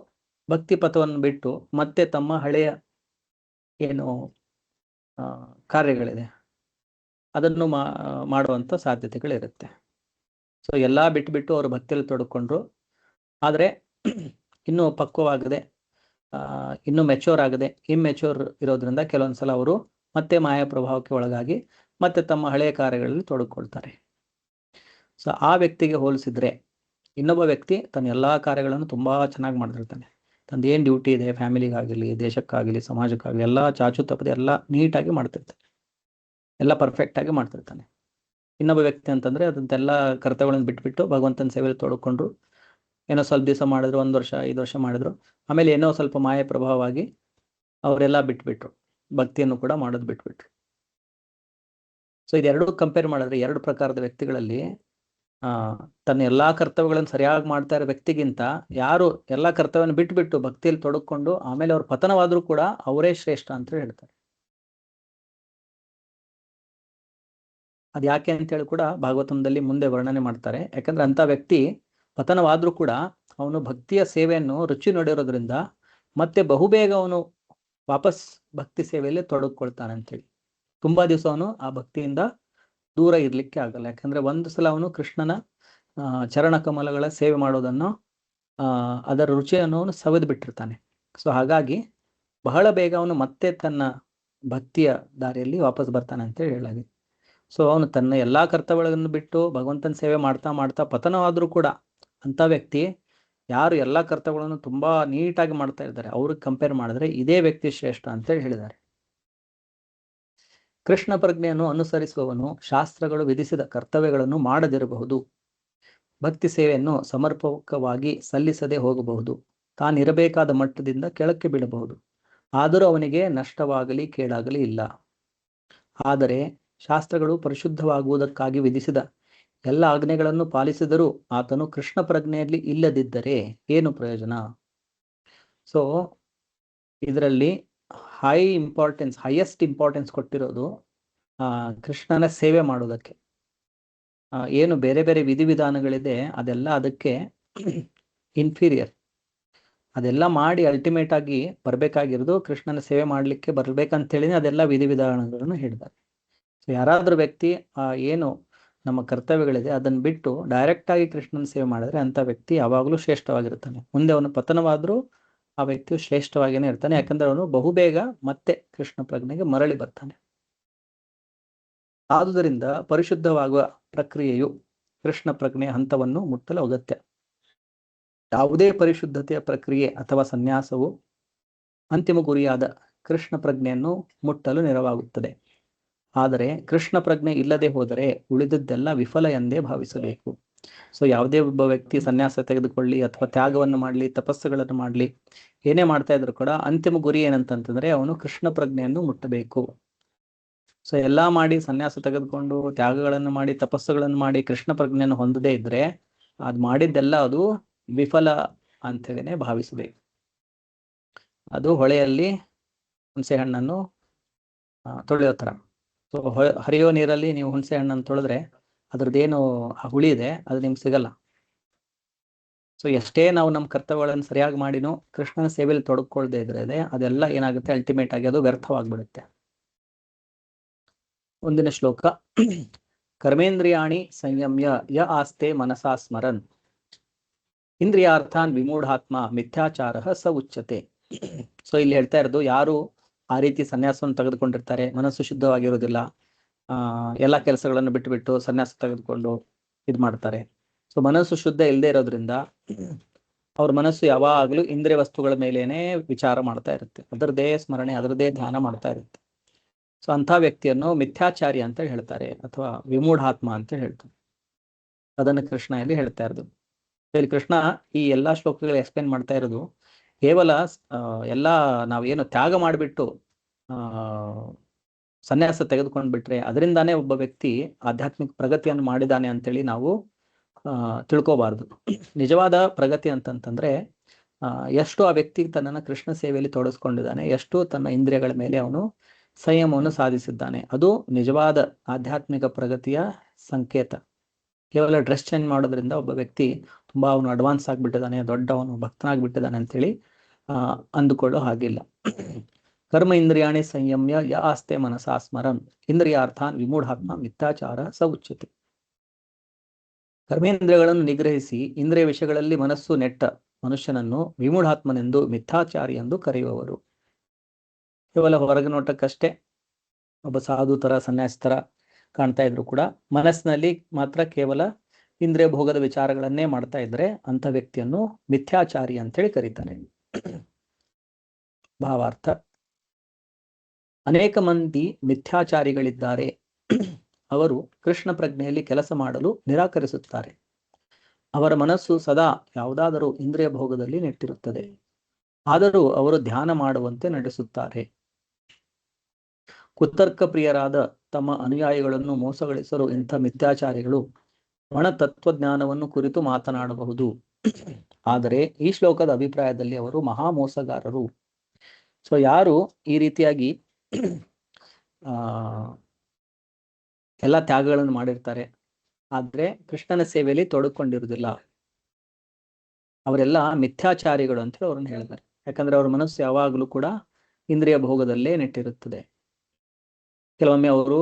ಭಕ್ತಿ ಪಥವನ್ನು ಬಿಟ್ಟು ಮತ್ತೆ ತಮ್ಮ ಹಳೆಯ ಏನು ಕಾರ್ಯಗಳಿದೆ ಅದನ್ನು ಮಾಡುವಂಥ ಸಾಧ್ಯತೆಗಳಿರುತ್ತೆ. ಸೊ ಎಲ್ಲ ಬಿಟ್ಟು ಅವರು ಭಕ್ತಿಯಲ್ಲಿ ತೊಡ್ಕೊಂಡ್ರು, ಆದರೆ ಇನ್ನೂ ಪಕ್ವವಾಗದೆ, ಇನ್ನೂ ಮೆಚೂರ್ ಆಗದೆ, ಇಮ್ಮೆಚೂರ್ ಇರೋದ್ರಿಂದ ಕೆಲವೊಂದ್ಸಲ ಅವರು ಮತ್ತೆ ಮಾಯಾ ಪ್ರಭಾವಕ್ಕೆ ಒಳಗಾಗಿ ಮತ್ತೆ ತಮ್ಮ ಹಳೆಯ ಕಾರ್ಯಗಳಲ್ಲಿ ತೊಡಕೊಳ್ತಾರೆ. ಸೊ ಆ ವ್ಯಕ್ತಿಗೆ ಹೋಲಿಸಿದ್ರೆ ಇನ್ನೊಬ್ಬ ವ್ಯಕ್ತಿ ತನ್ನ ಎಲ್ಲ ಕಾರ್ಯಗಳನ್ನು ತುಂಬ ಚೆನ್ನಾಗಿ ಮಾಡ್ತಿರ್ತಾನೆ. ತಂದು ಏನು ಡ್ಯೂಟಿ ಇದೆ, ಫ್ಯಾಮಿಲಿಗಾಗಲಿ, ದೇಶಕ್ಕಾಗಲಿ, ಸಮಾಜಕ್ಕಾಗಲಿ ಎಲ್ಲ ಚಾಚು ತಪ್ಪದೆ ಎಲ್ಲ ನೀಟಾಗಿ ಮಾಡ್ತಿರ್ತಾನೆ, ಎಲ್ಲ ಪರ್ಫೆಕ್ಟಾಗಿ ಮಾಡ್ತಿರ್ತಾನೆ. ಇನ್ನೊಬ್ಬ ವ್ಯಕ್ತಿ ಅಂತಂದರೆ ಅದಂತೆಲ್ಲ ಕರ್ತವ್ಯಗಳನ್ನು ಬಿಟ್ಬಿಟ್ಟು ಭಗವಂತನ ಸೇವೆಯಲ್ಲಿ ತೊಡ್ಕೊಂಡ್ರು, ಏನೋ ಸ್ವಲ್ಪ ದಿವಸ ಮಾಡಿದ್ರು, 1 ವರ್ಷ 5 ವರ್ಷ ಮಾಡಿದ್ರು, ಆಮೇಲೆ ಏನೋ ಸ್ವಲ್ಪ ಮಾಯ ಪ್ರಭಾವವಾಗಿ ಅವರೆಲ್ಲ ಬಿಟ್ಬಿಟ್ರು, ಭಕ್ತಿಯನ್ನು ಕೂಡ ಮಾಡೋದು ಬಿಟ್ಬಿಟ್ರು. ಸೊ ಇದೆರಡೂ ಕಂಪೇರ್ ಮಾಡಿದ್ರೆ 2 ಪ್ರಕಾರದ ವ್ಯಕ್ತಿಗಳಲ್ಲಿ ತನ್ನ ಎಲ್ಲಾ ಕರ್ತವ್ಯಗಳನ್ನು ಸರಿಯಾಗಿ ಮಾಡ್ತಾ ಇರೋ ವ್ಯಕ್ತಿಗಿಂತ ಯಾರು ಎಲ್ಲಾ ಕರ್ತವ್ಯನ ಬಿಟ್ಬಿಟ್ಟು ಭಕ್ತಿಯಲ್ಲಿ ತೊಡಕೊಂಡು ಆಮೇಲೆ ಅವ್ರ ಪತನವಾದ್ರೂ ಕೂಡ ಅವರೇ ಶ್ರೇಷ್ಠ ಅಂತ ಹೇಳ್ತಾರೆ. ಅದ್ ಯಾಕೆ ಅಂತ ಹೇಳಿ ಕೂಡ ಭಾಗವತಂದಲ್ಲಿ ಮುಂದೆ ವರ್ಣನೆ ಮಾಡ್ತಾರೆ. ಯಾಕಂದ್ರೆ ಅಂತ ವ್ಯಕ್ತಿ ಪತನವಾದ್ರೂ ಕೂಡ ಅವನು ಭಕ್ತಿಯ ಸೇವೆಯನ್ನು ರುಚಿ ನೋಡಿರೋದ್ರಿಂದ ಮತ್ತೆ ಬಹುಬೇಗ ಅವನು ವಾಪಸ್ ಭಕ್ತಿ ಸೇವೆಯಲ್ಲಿ ತೊಡಗಿಕೊಳ್ತಾನೆ ಅಂತೇಳಿ. ತುಂಬಾ ದಿವಸ ಅವನು ಆ ಭಕ್ತಿಯಿಂದ ದೂರ ಇರ್ಲಿಕ್ಕೆ ಆಗಲ್ಲ. ಯಾಕಂದ್ರೆ ಒಂದು ಸಲ ಅವನು ಕೃಷ್ಣನ ಚರಣ ಕಮಲಗಳ ಸೇವೆ ಮಾಡೋದನ್ನು ಅದರ ರುಚಿಯನ್ನು ಅವನು ಸವಿದು ಬಿಟ್ಟಿರ್ತಾನೆ. ಸೊ ಹಾಗಾಗಿ ಬಹಳ ಬೇಗ ಅವನು ಮತ್ತೆ ತನ್ನ ಭಕ್ತಿಯ ದಾರಿಯಲ್ಲಿ ವಾಪಸ್ ಬರ್ತಾನೆ ಅಂತ ಹೇಳಲಾಗಿದೆ. ಸೊ ಅವನು ತನ್ನ ಎಲ್ಲಾ ಕರ್ತವ್ಯಗಳನ್ನು ಬಿಟ್ಟು ಭಗವಂತನ ಸೇವೆ ಮಾಡ್ತಾ ಮಾಡ್ತಾ ಪತನವಾದ್ರೂ ಕೂಡ ಅಂತ ವ್ಯಕ್ತಿ ಯಾರು ಎಲ್ಲಾ ಕರ್ತವ್ಯಗಳನ್ನು ತುಂಬಾ ನೀಟಾಗಿ ಮಾಡ್ತಾ ಇದ್ದಾರೆ ಅವ್ರಿಗೆ ಕಂಪೇರ್ ಮಾಡಿದ್ರೆ ಇದೇ ವ್ಯಕ್ತಿ ಶ್ರೇಷ್ಠ ಅಂತ ಹೇಳಿದ್ದಾರೆ. ಕೃಷ್ಣ ಪ್ರಜ್ಞೆಯನ್ನು ಅನುಸರಿಸುವವನು ಶಾಸ್ತ್ರಗಳು ವಿಧಿಸಿದ ಕರ್ತವ್ಯಗಳನ್ನು ಮಾಡದಿರಬಹುದು, ಭಕ್ತಿ ಸೇವೆಯನ್ನು ಸಮರ್ಪಕವಾಗಿ ಸಲ್ಲಿಸದೆ ಹೋಗಬಹುದು, ತಾನಿರಬೇಕಾದ ಮಟ್ಟದಿಂದ ಕೆಳಕ್ಕೆ ಬೀಳಬಹುದು, ಆದರೂ ಅವನಿಗೆ ನಷ್ಟವಾಗಲಿ ಕೇಡಾಗಲಿ ಇಲ್ಲ. ಆದರೆ ಶಾಸ್ತ್ರಗಳು ಪರಿಶುದ್ಧವಾಗುವುದಕ್ಕಾಗಿ ವಿಧಿಸಿದ ಎಲ್ಲ ಆಜ್ಞೆಗಳನ್ನು ಪಾಲಿಸಿದರೂ ಆತನು ಕೃಷ್ಣ ಪ್ರಜ್ಞೆಯಲ್ಲಿ ಇಲ್ಲದಿದ್ದರೆ ಏನು ಪ್ರಯೋಜನ? ಸೊ ಇದರಲ್ಲಿ ಹೈಯೆಸ್ಟ್ ಇಂಪಾರ್ಟೆನ್ಸ್ ಕೊಟ್ಟಿರೋದು ಕೃಷ್ಣನ ಸೇವೆ ಮಾಡೋದಕ್ಕೆ. ಏನು ಬೇರೆ ಬೇರೆ ವಿಧಿವಿಧಾನಗಳಿದೆ ಅದೆಲ್ಲ ಅದಕ್ಕೆ ಇನ್ಫೀರಿಯರ್. ಅದೆಲ್ಲ ಮಾಡಿ ಅಲ್ಟಿಮೇಟ್ ಆಗಿ ಬರ್ಬೇಕಾಗಿರೋದು ಕೃಷ್ಣನ ಸೇವೆ ಮಾಡ್ಲಿಕ್ಕೆ ಬರ್ಬೇಕಂತೇಳಿ ಅದೆಲ್ಲ ವಿಧಿವಿಧಾನಗಳನ್ನು ಹೇಳಿದ್ದಾರೆ. ಸೊ ಯಾರಾದ್ರೂ ವ್ಯಕ್ತಿ ಏನು ನಮ್ಮ ಕರ್ತವ್ಯಗಳಿದೆ ಅದನ್ನ ಬಿಟ್ಟು ಡೈರೆಕ್ಟ್ ಆಗಿ ಕೃಷ್ಣನ ಸೇವೆ ಮಾಡಿದ್ರೆ ಅಂತ ವ್ಯಕ್ತಿ ಯಾವಾಗಲೂ ಶ್ರೇಷ್ಠವಾಗಿರ್ತಾನೆ. ಮುಂದೆ ಅವನು ಪತನವಾದ್ರೂ ಆ ವ್ಯಕ್ತಿಯು ಶ್ರೇಷ್ಠವಾಗಿಯೇ ಇರ್ತಾನೆ, ಯಾಕಂದ್ರೆ ಅವನು ಬಹುಬೇಗ ಮತ್ತೆ ಕೃಷ್ಣ ಪ್ರಜ್ಞೆಗೆ ಮರಳಿ ಬರ್ತಾನೆ. ಆದುದರಿಂದ ಪರಿಶುದ್ಧವಾಗುವ ಪ್ರಕ್ರಿಯೆಯು ಕೃಷ್ಣ ಪ್ರಜ್ಞೆಯ ಹಂತವನ್ನು ಮುಟ್ಟಲು ಅಗತ್ಯ. ಯಾವುದೇ ಪರಿಶುದ್ಧತೆಯ ಪ್ರಕ್ರಿಯೆ ಅಥವಾ ಸನ್ಯಾಸವು ಅಂತಿಮ ಗುರಿಯಾದ ಕೃಷ್ಣ ಪ್ರಜ್ಞೆಯನ್ನು ಮುಟ್ಟಲು ನೆರವಾಗುತ್ತದೆ. ಆದರೆ ಕೃಷ್ಣ ಪ್ರಜ್ಞೆ ಇಲ್ಲದೆ ಹೋದರೆ ಉಳಿದದ್ದೆಲ್ಲ ವಿಫಲ ಎಂದೇ ಭಾವಿಸಬೇಕು. ಸೊ ಯಾವುದೇ ಒಬ್ಬ ವ್ಯಕ್ತಿ ಸನ್ಯಾಸ ತೆಗೆದುಕೊಳ್ಳಿ ಅಥವಾ ತ್ಯಾಗವನ್ನು ಮಾಡಲಿ, ತಪಸ್ಸುಗಳನ್ನು ಮಾಡಲಿ, ಏನೇ ಮಾಡ್ತಾ ಇದ್ರು ಕೂಡ ಅಂತಿಮ ಗುರಿ ಏನಂತಂತಂದ್ರೆ ಅವನು ಕೃಷ್ಣ ಪ್ರಜ್ಞೆಯನ್ನು ಮುಟ್ಟಬೇಕು. ಸೊ ಎಲ್ಲಾ ಮಾಡಿ ಸನ್ಯಾಸ ತೆಗೆದುಕೊಂಡು ತ್ಯಾಗಗಳನ್ನು ಮಾಡಿ ತಪಸ್ಸುಗಳನ್ನು ಮಾಡಿ ಕೃಷ್ಣ ಪ್ರಜ್ಞೆಯನ್ನು ಹೊಂದದೇ ಇದ್ರೆ ಅದು ಮಾಡಿದ್ದೆಲ್ಲ ಅದು ವಿಫಲ ಅಂತೇಳಿನೇ ಭಾವಿಸಬೇಕು. ಅದು ಹೊಳೆಯಲ್ಲಿ ಹುಣಸೆ ಹಣ್ಣನ್ನು ತೊಳೆಯೋ ಥರ. ಸೊ ಹರಿಯೋ ನೀರಲ್ಲಿ ನೀವು ಹುಣಸೆ ಹಣ್ಣನ್ನು ತೊಳೆದ್ರೆ ಅದ್ರದ್ದೇನು ಹುಳಿ ಇದೆ ಅದು ನಿಮ್ಗೆ ಸಿಗಲ್ಲ. ಸೊ ಎಷ್ಟೇ ನಾವು ನಮ್ಮ ಕರ್ತವ್ಯಗಳನ್ನು ಸರಿಯಾಗಿ ಮಾಡಿನೂ ಕೃಷ್ಣನ ಸೇವೆಯಲ್ಲಿ ತೊಡಕೊಳ್ದೇ ಇದ್ರೆ ಅದೆಲ್ಲ ಏನಾಗುತ್ತೆ, ಅಲ್ಟಿಮೇಟ್ ಆಗಿ ಅದು ವ್ಯರ್ಥವಾಗ್ಬಿಡುತ್ತೆ. ಮುಂದಿನ ಶ್ಲೋಕ. ಕರ್ಮೇಂದ್ರಿಯಾಣಿ ಸಂಯಮ್ಯ ಯ ಆಸ್ತೆ ಮನಸಾ ಸ್ಮರನ್ ಇಂದ್ರಿಯಾರ್ಥಾನ್ ವಿಮೂಢಾತ್ಮ ಮಿಥ್ಯಾಚಾರ ಸ ಉಚ್ಯತೆ. ಸೊ ಇಲ್ಲಿ ಹೇಳ್ತಾ ಇರೋದು, ಯಾರು ಆ ರೀತಿ ಸನ್ಯಾಸವನ್ನು ತೆಗೆದುಕೊಂಡಿರ್ತಾರೆ, ಮನಸ್ಸು ಶುದ್ಧವಾಗಿರೋದಿಲ್ಲ, ಎಲ್ಲ ಕೆಲಸಗಳನ್ನು ಬಿಟ್ಟು ಸನ್ಯಾಸ ತೆಗೆದುಕೊಂಡು ಇದು ಮಾಡ್ತಾರೆ. ಸೊ ಮನಸ್ಸು ಶುದ್ಧ ಇಲ್ಲದೆ ಇರೋದ್ರಿಂದ ಅವ್ರ ಮನಸ್ಸು ಯಾವಾಗಲೂ ಇಂದ್ರಿಯ ವಸ್ತುಗಳ ಮೇಲೇನೆ ವಿಚಾರ ಮಾಡ್ತಾ ಇರುತ್ತೆ, ಅದರದೇ ಸ್ಮರಣೆ, ಅದರದೇ ಧ್ಯಾನ ಮಾಡ್ತಾ ಇರುತ್ತೆ. ಸೊ ಅಂಥ ವ್ಯಕ್ತಿಯನ್ನು ಮಿಥ್ಯಾಚಾರಿ ಅಂತ ಹೇಳ್ತಾರೆ ಅಥವಾ ವಿಮೂಢಾತ್ಮ ಅಂತ ಹೇಳ್ತಾರೆ. ಅದನ್ನು ಕೃಷ್ಣ ಇಲ್ಲಿ ಹೇಳ್ತಾ ಇರೋದು. ಇಲ್ಲಿ ಕೃಷ್ಣ ಈ ಎಲ್ಲಾ ಶ್ಲೋಕಗಳು ಎಕ್ಸ್ಪ್ಲೇನ್ ಮಾಡ್ತಾ ಇರೋದು ಕೇವಲ ಎಲ್ಲ ನಾವೇನು ತ್ಯಾಗ ಮಾಡಿಬಿಟ್ಟು ಸನ್ಯಾಸ ತೆಗೆದುಕೊಂಡು ಬಿಟ್ರೆ ಅದರಿಂದಾನೇ ಒಬ್ಬ ವ್ಯಕ್ತಿ ಆಧ್ಯಾತ್ಮಿಕ ಪ್ರಗತಿಯನ್ನು ಮಾಡಿದಾನೆ ಅಂತೇಳಿ ನಾವು ತಿಳ್ಕೋಬಾರ್ದು. ನಿಜವಾದ ಪ್ರಗತಿ ಅಂತಂತಂದ್ರೆ ಎಷ್ಟು ಆ ವ್ಯಕ್ತಿ ತನ್ನನ್ನು ಕೃಷ್ಣ ಸೇವೆಯಲ್ಲಿ ತೊಡಗಿಸ್ಕೊಂಡಿದ್ದಾನೆ, ಎಷ್ಟು ತನ್ನ ಇಂದ್ರಿಯಗಳ ಮೇಲೆ ಅವನು ಸಂಯಮವನ್ನು ಸಾಧಿಸಿದ್ದಾನೆ, ಅದು ನಿಜವಾದ ಆಧ್ಯಾತ್ಮಿಕ ಪ್ರಗತಿಯ ಸಂಕೇತ. ಕೇವಲ ಡ್ರೆಸ್ ಚೇಂಜ್ ಮಾಡೋದ್ರಿಂದ ಒಬ್ಬ ವ್ಯಕ್ತಿ ತುಂಬಾ ಅವನು ಅಡ್ವಾನ್ಸ್ ಆಗಿಬಿಟ್ಟಿದ್ದಾನೆ, ದೊಡ್ಡವನು ಭಕ್ತನಾಗ್ಬಿಟ್ಟಿದ್ದಾನೆ ಅಂತೇಳಿ ಅಂದುಕೊಳ್ಳೋ ಹಾಗಿಲ್ಲ. ಕರ್ಮ ಇಂದ್ರಿಯಾಣಿ ಸಂಯಮ್ಯ ಯ ಆಸ್ತೆ ಮನಸಾ ಸ್ಮರನ್ ಇಂದ್ರಿಯಾರ್ಥಾನ್ ವಿಮೂಢಾತ್ಮ ಮಿಥ್ಯಾಚಾರ ಸ ಉಚ್ಯತೆ. ಕರ್ಮೇಂದ್ರಿಯಗಳನ್ನು ನಿಗ್ರಹಿಸಿ ಇಂದ್ರಿಯ ವಿಷಯಗಳಲ್ಲಿ ಮನಸ್ಸು ನೆಟ್ಟ ಮನುಷ್ಯನನ್ನು ವಿಮೂಢಾತ್ಮನೆಂದು ಮಿಥ್ಯಾಚಾರಿ ಎಂದು ಕರೆಯುವವರು. ಕೇವಲ ಹೊರಗೆ ನೋಟಕ್ಕಷ್ಟೇ ಒಬ್ಬ ಸಾಧು ತರ ಸನ್ಯಾಸಿ ತರ ಕಾಣ್ತಾ ಇದ್ರು ಕೂಡ ಮನಸ್ಸಿನಲ್ಲಿ ಮಾತ್ರ ಕೇವಲ ಇಂದ್ರಿಯ ಭೋಗದ ವಿಚಾರಗಳನ್ನೇ ಮಾಡ್ತಾ ಇದ್ರೆ ಅಂತ ವ್ಯಕ್ತಿಯನ್ನು ಮಿಥ್ಯಾಚಾರಿ ಅಂತೇಳಿ ಕರೀತಾರೆ. ಭಾವಾರ್ಥ: ಅನೇಕ ಮಂದಿ ಮಿಥ್ಯಾಚಾರಿಗಳಿದ್ದಾರೆ. ಅವರು ಕೃಷ್ಣ ಪ್ರಜ್ಞೆಯಲ್ಲಿ ಕೆಲಸ ಮಾಡಲು ನಿರಾಕರಿಸುತ್ತಾರೆ. ಅವರ ಮನಸ್ಸು ಸದಾ ಯಾವುದಾದರೂ ಇಂದ್ರಿಯ ಭೋಗದಲ್ಲಿ ನೆಟ್ಟಿರುತ್ತದೆ. ಆದರೂ ಅವರು ಧ್ಯಾನ ಮಾಡುವಂತೆ ನಡೆಸುತ್ತಾರೆ. ಕುತರ್ಕ ಪ್ರಿಯರಾದ ತಮ್ಮ ಅನುಯಾಯಿಗಳನ್ನು ಮೋಸಗೊಳಿಸಲು ಇಂಥ ಮಿಥ್ಯಾಚಾರಿಗಳು ಒಣ ತತ್ವಜ್ಞಾನವನ್ನು ಕುರಿತು ಮಾತನಾಡಬಹುದು. ಆದರೆ ಈ ಶ್ಲೋಕದ ಅಭಿಪ್ರಾಯದಲ್ಲಿ ಅವರು ಮಹಾ ಮೋಸಗಾರರು. ಸೊ ಯಾರು ಈ ರೀತಿಯಾಗಿ ಎಲ್ಲ ತ್ಯಾಗಗಳನ್ನು ಮಾಡಿರ್ತಾರೆ ಆದ್ರೆ ಕೃಷ್ಣನ ಸೇವೆಯಲ್ಲಿ ತೊಡಕೊಂಡಿರುವುದಿಲ್ಲ, ಅವರೆಲ್ಲ ಮಿಥ್ಯಾಚಾರಿಗಳು ಅಂತ ಹೇಳಿ ಅವ್ರನ್ನ ಹೇಳಿದ್ದಾರೆ. ಯಾಕಂದ್ರೆ ಅವ್ರ ಮನಸ್ಸು ಯಾವಾಗಲೂ ಕೂಡ ಇಂದ್ರಿಯ ಭೋಗದಲ್ಲೇ ನೆಟ್ಟಿರುತ್ತದೆ. ಕೆಲವೊಮ್ಮೆ ಅವರು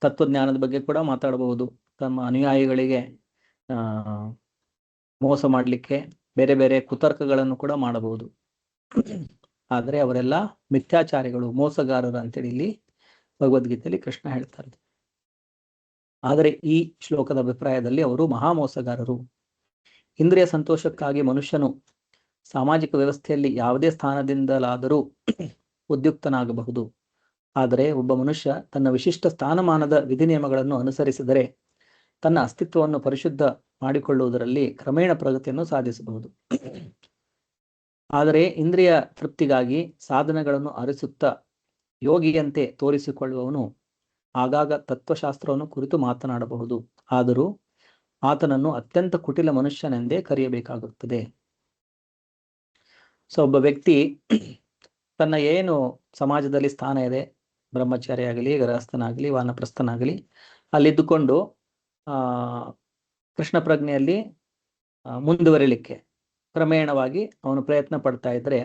ತತ್ವಜ್ಞಾನದ ಬಗ್ಗೆ ಕೂಡ ಮಾತಾಡಬಹುದು, ತಮ್ಮ ಅನುಯಾಯಿಗಳಿಗೆ ಮೋಸ ಮಾಡಲಿಕ್ಕೆ ಬೇರೆ ಬೇರೆ ಕುತರ್ಕಗಳನ್ನು ಕೂಡ ಮಾಡಬಹುದು. ಆದ್ರೆ ಅವರೆಲ್ಲ ಮಿಥ್ಯಾಚಾರಿಗಳು, ಮೋಸಗಾರರು ಅಂತೇಳಿ ಇಲ್ಲಿ ಭಗವದ್ಗೀತೆಯಲ್ಲಿ ಕೃಷ್ಣ ಹೇಳ್ತಾರೆ. ಆದರೆ ಈ ಶ್ಲೋಕದ ಅಭಿಪ್ರಾಯದಲ್ಲಿ ಅವರು ಮಹಾ ಮೋಸಗಾರರು. ಇಂದ್ರಿಯ ಸಂತೋಷಕ್ಕಾಗಿ ಮನುಷ್ಯನು ಸಾಮಾಜಿಕ ವ್ಯವಸ್ಥೆಯಲ್ಲಿ ಯಾವುದೇ ಸ್ಥಾನದಿಂದಲಾದರೂ ಉದ್ಯುಕ್ತನಾಗಬಹುದು. ಆದರೆ ಒಬ್ಬ ಮನುಷ್ಯ ತನ್ನ ವಿಶಿಷ್ಟ ಸ್ಥಾನಮಾನದ ವಿಧಿ ನಿಯಮಗಳನ್ನು ಅನುಸರಿಸಿದರೆ ತನ್ನ ಅಸ್ತಿತ್ವವನ್ನು ಪರಿಶುದ್ಧ ಮಾಡಿಕೊಳ್ಳುವುದರಲ್ಲಿ ಕ್ರಮೇಣ ಪ್ರಗತಿಯನ್ನು ಸಾಧಿಸಬಹುದು. ಆದರೆ ಇಂದ್ರಿಯ ತೃಪ್ತಿಗಾಗಿ ಸಾಧನಗಳನ್ನು ಅರಿಸುತ್ತಾ ಯೋಗಿಯಂತೆ ತೋರಿಸಿಕೊಳ್ಳುವವನು ಆಗಾಗ ತತ್ವಶಾಸ್ತ್ರವನ್ನು ಕುರಿತು ಮಾತನಾಡಬಹುದು. ಆದರೂ ಆತನನ್ನು ಅತ್ಯಂತ ಕುಟಿಲ ಮನುಷ್ಯನೆಂದೇ ಕರೆಯಬೇಕಾಗುತ್ತದೆ. ಸೊ ಒಬ್ಬ ವ್ಯಕ್ತಿ ತನ್ನ ಏನು ಸಮಾಜದಲ್ಲಿ ಸ್ಥಾನ ಇದೆ, ಬ್ರಹ್ಮಚಾರಿ ಆಗಲಿ, ಗೃಹಸ್ಥನಾಗಲಿ, ವಾನಪ್ರಸ್ಥನಾಗಲಿ, ಅಲ್ಲಿದ್ದುಕೊಂಡು ಕೃಷ್ಣ ಪ್ರಜ್ಞೆಯಲ್ಲಿ ಮುಂದುವರಿಲಿಕ್ಕೆ ಕ್ರಮೇಣವಾಗಿ ಅವನು ಪ್ರಯತ್ನ ಪಡ್ತಾ ಇದ್ರೆ,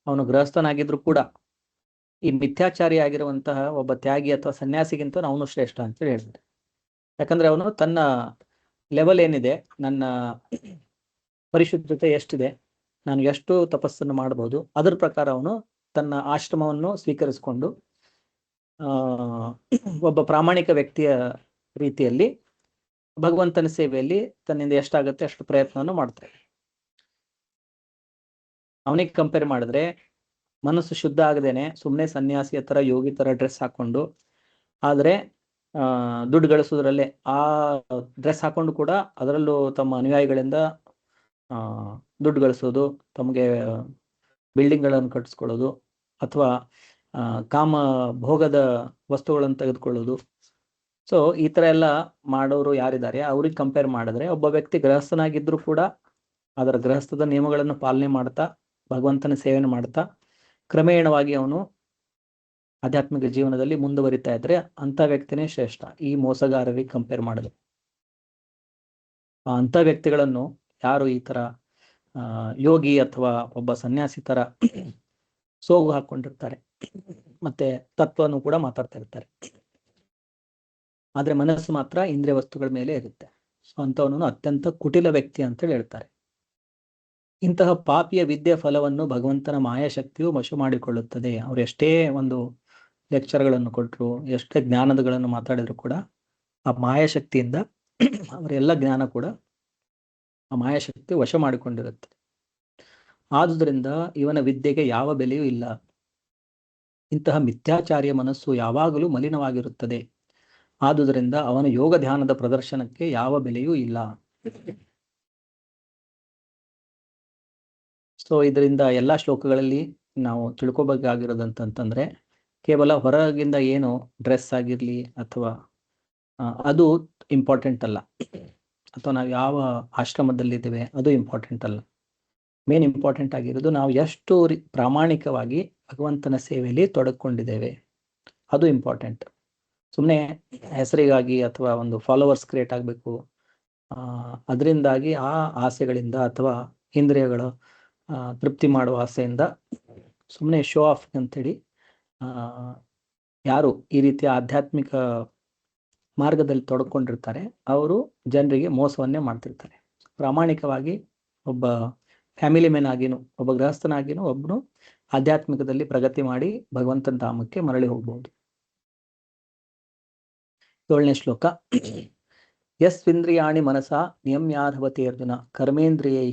ಅವನು ಗೃಹಸ್ಥನಾಗಿದ್ರು ಕೂಡ ಈ ಮಿಥ್ಯಾಚಾರಿ ಆಗಿರುವಂತಹ ಒಬ್ಬ ತ್ಯಾಗಿ ಅಥವಾ ಸನ್ಯಾಸಿಗಿಂತ ಅವನು ಶ್ರೇಷ್ಠ ಅಂತೇಳಿ ಹೇಳ್ತಾರೆ. ಯಾಕಂದ್ರೆ ಅವನು ತನ್ನ ಲೆವೆಲ್ ಏನಿದೆ, ನನ್ನ ಪರಿಶುದ್ಧತೆ ಎಷ್ಟಿದೆ, ನಾನು ಎಷ್ಟು ತಪಸ್ಸನ್ನು ಮಾಡಬಹುದು, ಅದರ ಪ್ರಕಾರ ಅವನು ತನ್ನ ಆಶ್ರಮವನ್ನು ಸ್ವೀಕರಿಸಿಕೊಂಡು ಒಬ್ಬ ಪ್ರಾಮಾಣಿಕ ವ್ಯಕ್ತಿಯ ರೀತಿಯಲ್ಲಿ ಭಗವಂತನ ಸೇವೆಯಲ್ಲಿ ತನ್ನಿಂದ ಎಷ್ಟಾಗುತ್ತೆ ಅಷ್ಟು ಪ್ರಯತ್ನವನ್ನು ಮಾಡ್ತಾರೆ. ಅವನಿಗೆ ಕಂಪೇರ್ ಮಾಡಿದ್ರೆ ಮನಸ್ಸು ಶುದ್ಧ ಆಗದೇನೆ ಸುಮ್ಮನೆ ಸನ್ಯಾಸಿಯ ತರ ಯೋಗಿ ತರ ಡ್ರೆಸ್ ಹಾಕೊಂಡು, ಆದರೆ ದುಡ್ಡು ಗಳಿಸೋದ್ರಲ್ಲೇ ಆ ಡ್ರೆಸ್ ಹಾಕೊಂಡು ಕೂಡ ಅದರಲ್ಲೂ ತಮ್ಮ ಅನುಯಾಯಿಗಳಿಂದ ದುಡ್ಡು ಗಳಿಸೋದು, ತಮಗೆ ಬಿಲ್ಡಿಂಗ್ಗಳನ್ನು ಕಟ್ಟಿಸ್ಕೊಳ್ಳೋದು ಅಥವಾ ಕಾಮ ಭೋಗದ ವಸ್ತುಗಳನ್ನು ತೆಗೆದುಕೊಳ್ಳೋದು. ಸೊ ಈ ತರ ಎಲ್ಲ ಮಾಡೋರು ಯಾರಿದ್ದಾರೆ ಅವ್ರಿಗೆ ಕಂಪೇರ್ ಮಾಡಿದ್ರೆ, ಒಬ್ಬ ವ್ಯಕ್ತಿ ಗೃಹಸ್ಥನಾಗಿದ್ರು ಕೂಡ ಅದರ ಗೃಹಸ್ಥದ ನಿಯಮಗಳನ್ನು ಪಾಲನೆ ಮಾಡ್ತಾ ಭಗವಂತನ ಸೇವನೆ ಮಾಡ್ತಾ ಕ್ರಮೇಣವಾಗಿ ಅವನು ಆಧ್ಯಾತ್ಮಿಕ ಜೀವನದಲ್ಲಿ ಮುಂದುವರಿತಾ ಇದ್ರೆ ಅಂತ ವ್ಯಕ್ತಿನೇ ಶ್ರೇಷ್ಠ ಈ ಮೋಸಗಾರರಿಗೆ ಕಂಪೇರ್ ಮಾಡಿದ್ರೆ. ಅಂತ ವ್ಯಕ್ತಿಗಳನ್ನು ಯಾರು ಈ ತರ ಯೋಗಿ ಅಥವಾ ಒಬ್ಬ ಸನ್ಯಾಸಿ ತರ ಸೋಗು ಹಾಕೊಂಡಿರ್ತಾರೆ, ಮತ್ತೆ ತತ್ವನು ಕೂಡ ಮಾತಾಡ್ತಾ ಇರ್ತಾರೆ, ಆದ್ರೆ ಮನಸ್ಸು ಮಾತ್ರ ಇಂದ್ರಿಯ ವಸ್ತುಗಳ ಮೇಲೆ ಇರುತ್ತೆ. ಸೊ ಅಂತವನನ್ನು ಅತ್ಯಂತ ಕುಟಿಲ ವ್ಯಕ್ತಿ ಅಂತೇಳಿ ಹೇಳ್ತಾರೆ. ಇಂತಹ ಪಾಪಿಯ ವಿದ್ಯೆ ಫಲವನ್ನು ಭಗವಂತನ ಮಾಯಾಶಕ್ತಿಯು ವಶ ಮಾಡಿಕೊಳ್ಳುತ್ತದೆ. ಅವ್ರು ಎಷ್ಟೇ ಒಂದು ಲೆಕ್ಚರ್ಗಳನ್ನು ಕೊಟ್ಟರು, ಎಷ್ಟೇ ಜ್ಞಾನಗಳನ್ನು ಮಾತಾಡಿದ್ರು ಕೂಡ ಆ ಮಾಯಾಶಕ್ತಿಯಿಂದ ಅವರೆಲ್ಲ ಜ್ಞಾನ ಕೂಡ ಆ ಮಾಯಾಶಕ್ತಿ ವಶ ಮಾಡಿಕೊಂಡಿರುತ್ತೆ. ಆದುದರಿಂದ ಇವನ ವಿದ್ಯೆಗೆ ಯಾವ ಬೆಲೆಯೂ ಇಲ್ಲ. ಇಂತಹ ಮಿಥ್ಯಾಚಾರ್ಯ ಮನಸ್ಸು ಯಾವಾಗಲೂ ಮಲಿನವಾಗಿರುತ್ತದೆ. ಆದುದರಿಂದ ಅವನ ಯೋಗ ಧ್ಯಾನದ ಪ್ರದರ್ಶನಕ್ಕೆ ಯಾವ ಬೆಲೆಯೂ ಇಲ್ಲ. ಸೊ ಇದರಿಂದ ಎಲ್ಲ ಶ್ಲೋಕಗಳಲ್ಲಿ ನಾವು ತಿಳ್ಕೊಬೇಕಾಗಿರೋದಂತಂದ್ರೆ, ಕೇವಲ ಹೊರಗಿಂದ ಏನು ಡ್ರೆಸ್ ಆಗಿರ್ಲಿ ಅಥವಾ ಅದು ಇಂಪಾರ್ಟೆಂಟ್ ಅಲ್ಲ, ಅಥವಾ ನಾವು ಯಾವ ಆಶ್ರಮದಲ್ಲಿದ್ದೇವೆ ಅದು ಇಂಪಾರ್ಟೆಂಟ್ ಅಲ್ಲ. ಮೇನ್ ಇಂಪಾರ್ಟೆಂಟ್ ಆಗಿರೋದು ನಾವು ಎಷ್ಟು ಪ್ರಾಮಾಣಿಕವಾಗಿ ಭಗವಂತನ ಸೇವೆಯಲ್ಲಿ ತೊಡಕೊಂಡಿದ್ದೇವೆ, ಅದು ಇಂಪಾರ್ಟೆಂಟ್. ಸುಮ್ಮನೆ ಹೆಸರಿಗಾಗಿ ಅಥವಾ ಒಂದು ಫಾಲೋವರ್ಸ್ ಕ್ರಿಯೇಟ್ ಆಗಬೇಕು, ಅದರಿಂದಾಗಿ ಆ ಆಸೆಗಳಿಂದ ಅಥವಾ ಇಂದ್ರಿಯಗಳು ತೃಪ್ತಿ ಮಾಡುವ ಆಸೆಯಿಂದ ಸುಮ್ಮನೆ ಶೋ ಆಫ್ ಅಂತೇಳಿ ಯಾರು ಈ ರೀತಿಯ ಆಧ್ಯಾತ್ಮಿಕ ಮಾರ್ಗದಲ್ಲಿ ತೊಡ್ಕೊಂಡಿರ್ತಾರೆ ಅವರು ಜನರಿಗೆ ಮೋಸವನ್ನೇ ಮಾಡ್ತಿರ್ತಾರೆ. ಪ್ರಾಮಾಣಿಕವಾಗಿ ಒಬ್ಬ ಫ್ಯಾಮಿಲಿ ಮೆನ್ ಆಗಿನೂ ಒಬ್ಬ ಗೃಹಸ್ಥನಾಗಿನೂ ಒಬ್ಬನು ಆಧ್ಯಾತ್ಮಿಕದಲ್ಲಿ ಪ್ರಗತಿ ಮಾಡಿ ಭಗವಂತನ ಧಾಮಕ್ಕೆ ಮರಳಿ ಹೋಗ್ಬಹುದು. 7ನೇ ಶ್ಲೋಕ. ಯಸ್ವಿಂದ್ರಿಯಾಣಿ ಮನಸ ನಿಯಮ್ಯಾಧವತಿ ಅರ್ಜುನ ಕರ್ಮೇಂದ್ರಿಯೈ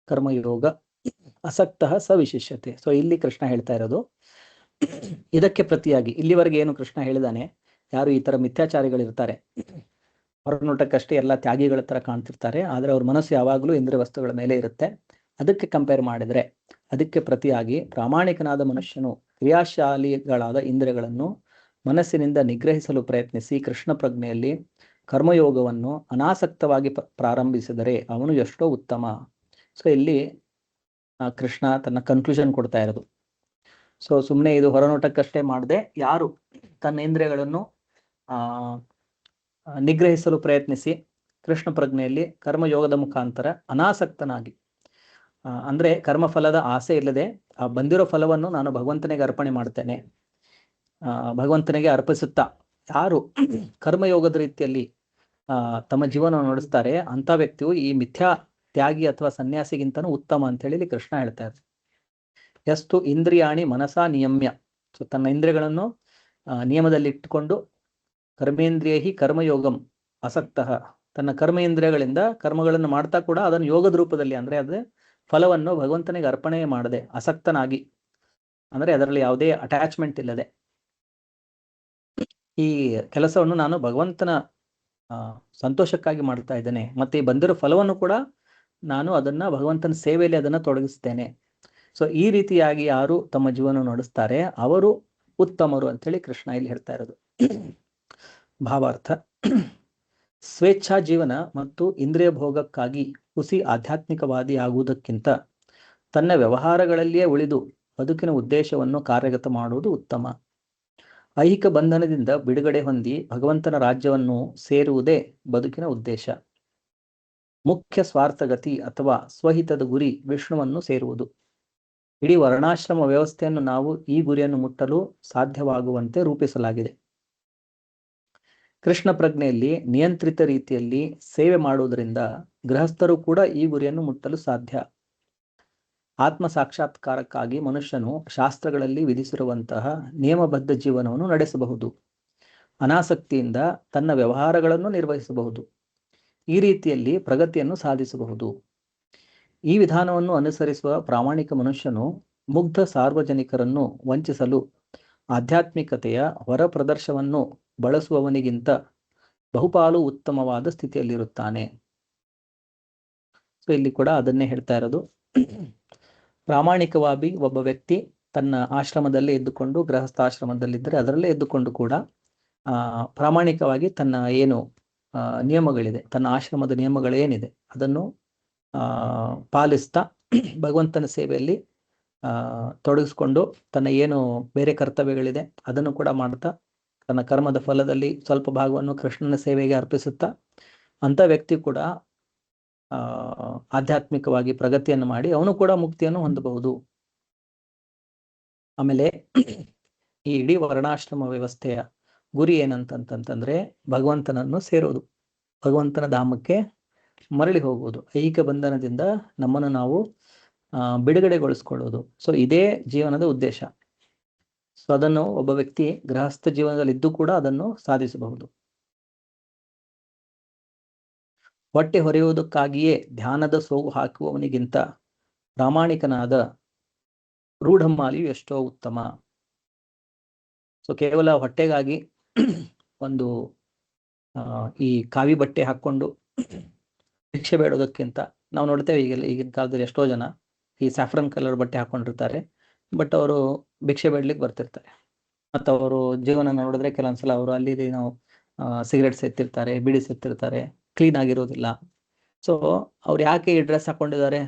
ಕರ್ಮಯೋಗ ಅಸಕ್ತಃ ಸ ವಿಶಿಷ್ಯತೆ. ಸೊ ಇಲ್ಲಿ ಕೃಷ್ಣ ಹೇಳ್ತಾ ಇರೋದು ಇದಕ್ಕೆ ಪ್ರತಿಯಾಗಿ ಇಲ್ಲಿವರೆಗೆ ಏನು ಕೃಷ್ಣ ಹೇಳಿದಾನೆ, ಯಾರು ಈ ತರ ಮಿಥ್ಯಾಚಾರಿಗಳಿರ್ತಾರೆ, ಹೊರನೋಟಕ್ಕಷ್ಟೇ ಎಲ್ಲ ತ್ಯಾಗಿಗಳ ತರ ಕಾಣ್ತಿರ್ತಾರೆ, ಆದ್ರೆ ಅವ್ರ ಮನಸ್ಸು ಯಾವಾಗಲೂ ಇಂದ್ರಿಯ ವಸ್ತುಗಳ ಮೇಲೆ ಇರುತ್ತೆ. ಅದಕ್ಕೆ ಕಂಪೇರ್ ಮಾಡಿದ್ರೆ, ಅದಕ್ಕೆ ಪ್ರತಿಯಾಗಿ ಪ್ರಾಮಾಣಿಕನಾದ ಮನುಷ್ಯನು ಕ್ರಿಯಾಶಾಲಿಗಳಾದ ಇಂದ್ರಿಯಗಳನ್ನು ಮನಸ್ಸಿನಿಂದ ನಿಗ್ರಹಿಸಲು ಪ್ರಯತ್ನಿಸಿ ಕೃಷ್ಣ ಪ್ರಜ್ಞೆಯಲ್ಲಿ ಕರ್ಮಯೋಗವನ್ನು ಅನಾಸಕ್ತವಾಗಿ ಪ್ರಾರಂಭಿಸಿದರೆ ಅವನು ಎಷ್ಟೋ ಉತ್ತಮ. ಸೊ ಇಲ್ಲಿ ಕೃಷ್ಣ ತನ್ನ ಕನ್ಕ್ಲೂಷನ್ ಕೊಡ್ತಾ ಇರೋದು. ಸೊ ಸುಮ್ಮನೆ ಇದು ಹೊರನೋಟಕ್ಕಷ್ಟೇ ಮಾಡದೆ, ಯಾರು ತನ್ನ ಇಂದ್ರಿಯಗಳನ್ನು ನಿಗ್ರಹಿಸಲು ಪ್ರಯತ್ನಿಸಿ ಕೃಷ್ಣ ಪ್ರಜ್ಞೆಯಲ್ಲಿ ಕರ್ಮಯೋಗದ ಮುಖಾಂತರ ಅನಾಸಕ್ತನಾಗಿ, ಅಂದ್ರೆ ಕರ್ಮಫಲದ ಆಸೆ ಇಲ್ಲದೆ ಆ ಬಂದಿರೋ ಫಲವನ್ನು ನಾನು ಭಗವಂತನಿಗೆ ಅರ್ಪಣೆ ಮಾಡ್ತೇನೆ, ಭಗವಂತನಿಗೆ ಅರ್ಪಿಸುತ್ತಾ ಯಾರು ಕರ್ಮಯೋಗದ ರೀತಿಯಲ್ಲಿ ತಮ್ಮ ಜೀವನ ನಡೆಸ್ತಾರೆ ಅಂತ ವ್ಯಕ್ತಿಯು ಈ ಮಿಥ್ಯಾ ತ್ಯಾಗಿ ಅಥವಾ ಸನ್ಯಾಸಿಗಿಂತನೂ ಉತ್ತಮ ಅಂತ ಹೇಳಿ ಕೃಷ್ಣ ಹೇಳ್ತಾ ಇದ್ದಾರೆ. ಎಷ್ಟು ಇಂದ್ರಿಯಾಣಿ ಮನಸ ನಿಯಮ್ಯ. ಸೊ ತನ್ನ ಇಂದ್ರಿಯಗಳನ್ನು ನಿಯಮದಲ್ಲಿ ಇಟ್ಟುಕೊಂಡು ಕರ್ಮೇಂದ್ರಿಯೈ ಕರ್ಮಯೋಗಂ ಅಸಕ್ತಃ, ತನ್ನ ಕರ್ಮೇಂದ್ರಿಯಗಳಿಂದ ಕರ್ಮಗಳನ್ನು ಮಾಡ್ತಾ ಕೂಡ ಅದನ್ನು ಯೋಗದ ರೂಪದಲ್ಲಿ, ಅಂದ್ರೆ ಅದೇ ಫಲವನ್ನು ಭಗವಂತನಿಗೆ ಅರ್ಪಣೆ ಮಾಡದೆ ಆಸಕ್ತನಾಗಿ, ಅಂದ್ರೆ ಅದರಲ್ಲಿ ಯಾವುದೇ ಅಟ್ಯಾಚ್ಮೆಂಟ್ ಇಲ್ಲದೆ ಈ ಕೆಲಸವನ್ನು ನಾನು ಭಗವಂತನ ಸಂತೋಷಕ್ಕಾಗಿ ಮಾಡ್ತಾ ಇದ್ದೇನೆ, ಮತ್ತೆ ಈ ಬಂದಿರೋ ಫಲವನ್ನು ಕೂಡ ನಾನು ಅದನ್ನ ಭಗವಂತನ ಸೇವೆಯಲ್ಲಿ ಅದನ್ನ ತೊಡಗಿಸ್ತೇನೆ. ಸೊ ಈ ರೀತಿಯಾಗಿ ಯಾರು ತಮ್ಮ ಜೀವನ ನಡೆಸ್ತಾರೆ ಅವರು ಉತ್ತಮರು ಅಂತೇಳಿ ಕೃಷ್ಣ ಇಲ್ಲಿ ಹೇಳ್ತಾ ಇರೋದು. ಭಾವಾರ್ಥ: ಸ್ವೇಚ್ಛಾ ಜೀವನ ಮತ್ತು ಇಂದ್ರಿಯ ಭೋಗಕ್ಕಾಗಿ ಹುಸಿ ಆಧ್ಯಾತ್ಮಿಕವಾದಿ ಆಗುವುದಕ್ಕಿಂತ ತನ್ನ ವ್ಯವಹಾರಗಳಲ್ಲಿಯೇ ಉಳಿದು ಬದುಕಿನ ಉದ್ದೇಶವನ್ನು ಕಾರ್ಯಗತ ಮಾಡುವುದು ಉತ್ತಮ. ಐಹಿಕ ಬಂಧನದಿಂದ ಬಿಡುಗಡೆ ಹೊಂದಿ ಭಗವಂತನ ರಾಜ್ಯವನ್ನು ಸೇರುವುದೇ ಬದುಕಿನ ಉದ್ದೇಶ. ಮುಖ್ಯ ಸ್ವಾರ್ಥಗತಿ ಅಥವಾ ಸ್ವಹಿತದ ಗುರಿ ವಿಷ್ಣುವನ್ನು ಸೇರುವುದು. ಇಡೀ ವರ್ಣಾಶ್ರಮ ವ್ಯವಸ್ಥೆಯನ್ನು ನಾವು ಈ ಗುರಿಯನ್ನು ಮುಟ್ಟಲು ಸಾಧ್ಯವಾಗುವಂತೆ ರೂಪಿಸಲಾಗಿದೆ. ಕೃಷ್ಣ ಪ್ರಜ್ಞೆಯಲ್ಲಿ ನಿಯಂತ್ರಿತ ರೀತಿಯಲ್ಲಿ ಸೇವೆ ಮಾಡುವುದರಿಂದ ಗೃಹಸ್ಥರು ಕೂಡ ಈ ಗುರಿಯನ್ನು ಮುಟ್ಟಲು ಸಾಧ್ಯ. ಆತ್ಮ ಸಾಕ್ಷಾತ್ಕಾರಕ್ಕಾಗಿ ಮನುಷ್ಯನು ಶಾಸ್ತ್ರಗಳಲ್ಲಿ ವಿಧಿಸಿರುವಂತಹ ನಿಯಮಬದ್ಧ ಜೀವನವನ್ನು ನಡೆಸಬಹುದು. ಅನಾಸಕ್ತಿಯಿಂದ ತನ್ನ ವ್ಯವಹಾರಗಳನ್ನು ನಿರ್ವಹಿಸಬಹುದು. ಈ ರೀತಿಯಲ್ಲಿ ಪ್ರಗತಿಯನ್ನು ಸಾಧಿಸಬಹುದು. ಈ ವಿಧಾನವನ್ನು ಅನುಸರಿಸುವ ಪ್ರಾಮಾಣಿಕ ಮನುಷ್ಯನು ಮುಗ್ಧ ಸಾರ್ವಜನಿಕರನ್ನು ವಂಚಿಸಲು ಆಧ್ಯಾತ್ಮಿಕತೆಯ ಹೊರ ಪ್ರದರ್ಶನವನ್ನು ಬಳಸುವವನಿಗಿಂತ ಬಹುಪಾಲು ಉತ್ತಮವಾದ ಸ್ಥಿತಿಯಲ್ಲಿರುತ್ತಾನೆ. ಸೊ ಇಲ್ಲಿ ಕೂಡ ಅದನ್ನೇ ಹೇಳ್ತಾ ಇರೋದು. ಪ್ರಾಮಾಣಿಕವಾಗಿ ಒಬ್ಬ ವ್ಯಕ್ತಿ ತನ್ನ ಆಶ್ರಮದಲ್ಲೇ ಇದ್ದುಕೊಂಡು, ಗೃಹಸ್ಥಾಶ್ರಮದಲ್ಲಿದ್ದರೆ ಅದರಲ್ಲೇ ಇದ್ದುಕೊಂಡು ಕೂಡ ಪ್ರಾಮಾಣಿಕವಾಗಿ ತನ್ನ ಏನು ನಿಯಮಗಳಿದೆ, ತನ್ನ ಆಶ್ರಮದ ನಿಯಮಗಳೇನಿದೆ ಅದನ್ನು ಪಾಲಿಸ್ತಾ ಭಗವಂತನ ಸೇವೆಯಲ್ಲಿ ತೊಡಗಿಸ್ಕೊಂಡು ತನ್ನ ಏನು ಬೇರೆ ಕರ್ತವ್ಯಗಳಿದೆ ಅದನ್ನು ಕೂಡ ಮಾಡ್ತಾ ತನ್ನ ಕರ್ಮದ ಫಲದಲ್ಲಿ ಸ್ವಲ್ಪ ಭಾಗವನ್ನು ಕೃಷ್ಣನ ಸೇವೆಗೆ ಅರ್ಪಿಸುತ್ತಾ ಅಂಥ ವ್ಯಕ್ತಿ ಕೂಡ ಆಧ್ಯಾತ್ಮಿಕವಾಗಿ ಪ್ರಗತಿಯನ್ನು ಮಾಡಿ ಅವನು ಕೂಡ ಮುಕ್ತಿಯನ್ನು ಹೊಂದಬಹುದು. ಆಮೇಲೆ ಈ ಇಡೀ ವರ್ಣಾಶ್ರಮ ವ್ಯವಸ್ಥೆಯ ಗುರಿ ಏನಂತಂತಂದ್ರೆ ಭಗವಂತನನ್ನು ಸೇರೋದು, ಭಗವಂತನ ಧಾಮಕ್ಕೆ ಮರಳಿ ಹೋಗುವುದು, ಐಹಿಕ ಬಂಧನದಿಂದ ನಮ್ಮನ್ನು ನಾವು ಬಿಡುಗಡೆಗೊಳಿಸ್ಕೊಳ್ಳೋದು. ಸೊ ಇದೇ ಜೀವನದ ಉದ್ದೇಶ. ಸೊ ಅದನ್ನು ಒಬ್ಬ ವ್ಯಕ್ತಿ ಗೃಹಸ್ಥ ಜೀವನದಲ್ಲಿ ಇದ್ದು ಕೂಡ ಅದನ್ನು ಸಾಧಿಸಬಹುದು. ಹೊಟ್ಟೆ ಹೊರೆಯುವುದಕ್ಕಾಗಿಯೇ ಧ್ಯಾನದ ಸೋಗು ಹಾಕುವವನಿಗಿಂತ ಪ್ರಾಮಾಣಿಕನಾದ ರೂಢಮಾಲಿಯು ಎಷ್ಟೋ ಉತ್ತಮ. ಸೊ ಕೇವಲ ಹೊಟ್ಟೆಗಾಗಿ ಒಂದು ಈ ಕಾವಿ ಬಟ್ಟೆ ಹಾಕ್ಕೊಂಡು ಭಿಕ್ಷೆ ಬೇಡೋದಕ್ಕಿಂತ ನಾವು ನೋಡ್ತೇವೆ ಈಗಿನ ಕಾಲದಲ್ಲಿ ಎಷ್ಟೋ ಜನ ಈ ಸ್ಯಾಫ್ರನ್ ಕಲರ್ ಬಟ್ಟೆ ಹಾಕೊಂಡಿರ್ತಾರೆ, ಬಟ್ ಅವರು ಭಿಕ್ಷೆ ಬೇಡ್ಲಿಕ್ಕೆ ಬರ್ತಿರ್ತಾರೆ. ಮತ್ತು ಅವರು ಜೀವನ ನೋಡಿದ್ರೆ ಕೆಲವೊಂದ್ಸಲ ಅವರು ಅಲ್ಲಿ ನಾವು ಸಿಗರೆಟ್ಸ್ ಎತ್ತಿರ್ತಾರೆ, ಬೀಡಿ ಎತ್ತಿರ್ತಾರೆ, ಕ್ಲೀನ್ ಆಗಿರೋದಿಲ್ಲ. ಸೊ ಅವ್ರು ಯಾಕೆ ಈ ಡ್ರೆಸ್ ಹಾಕೊಂಡಿದ್ದಾರೆ?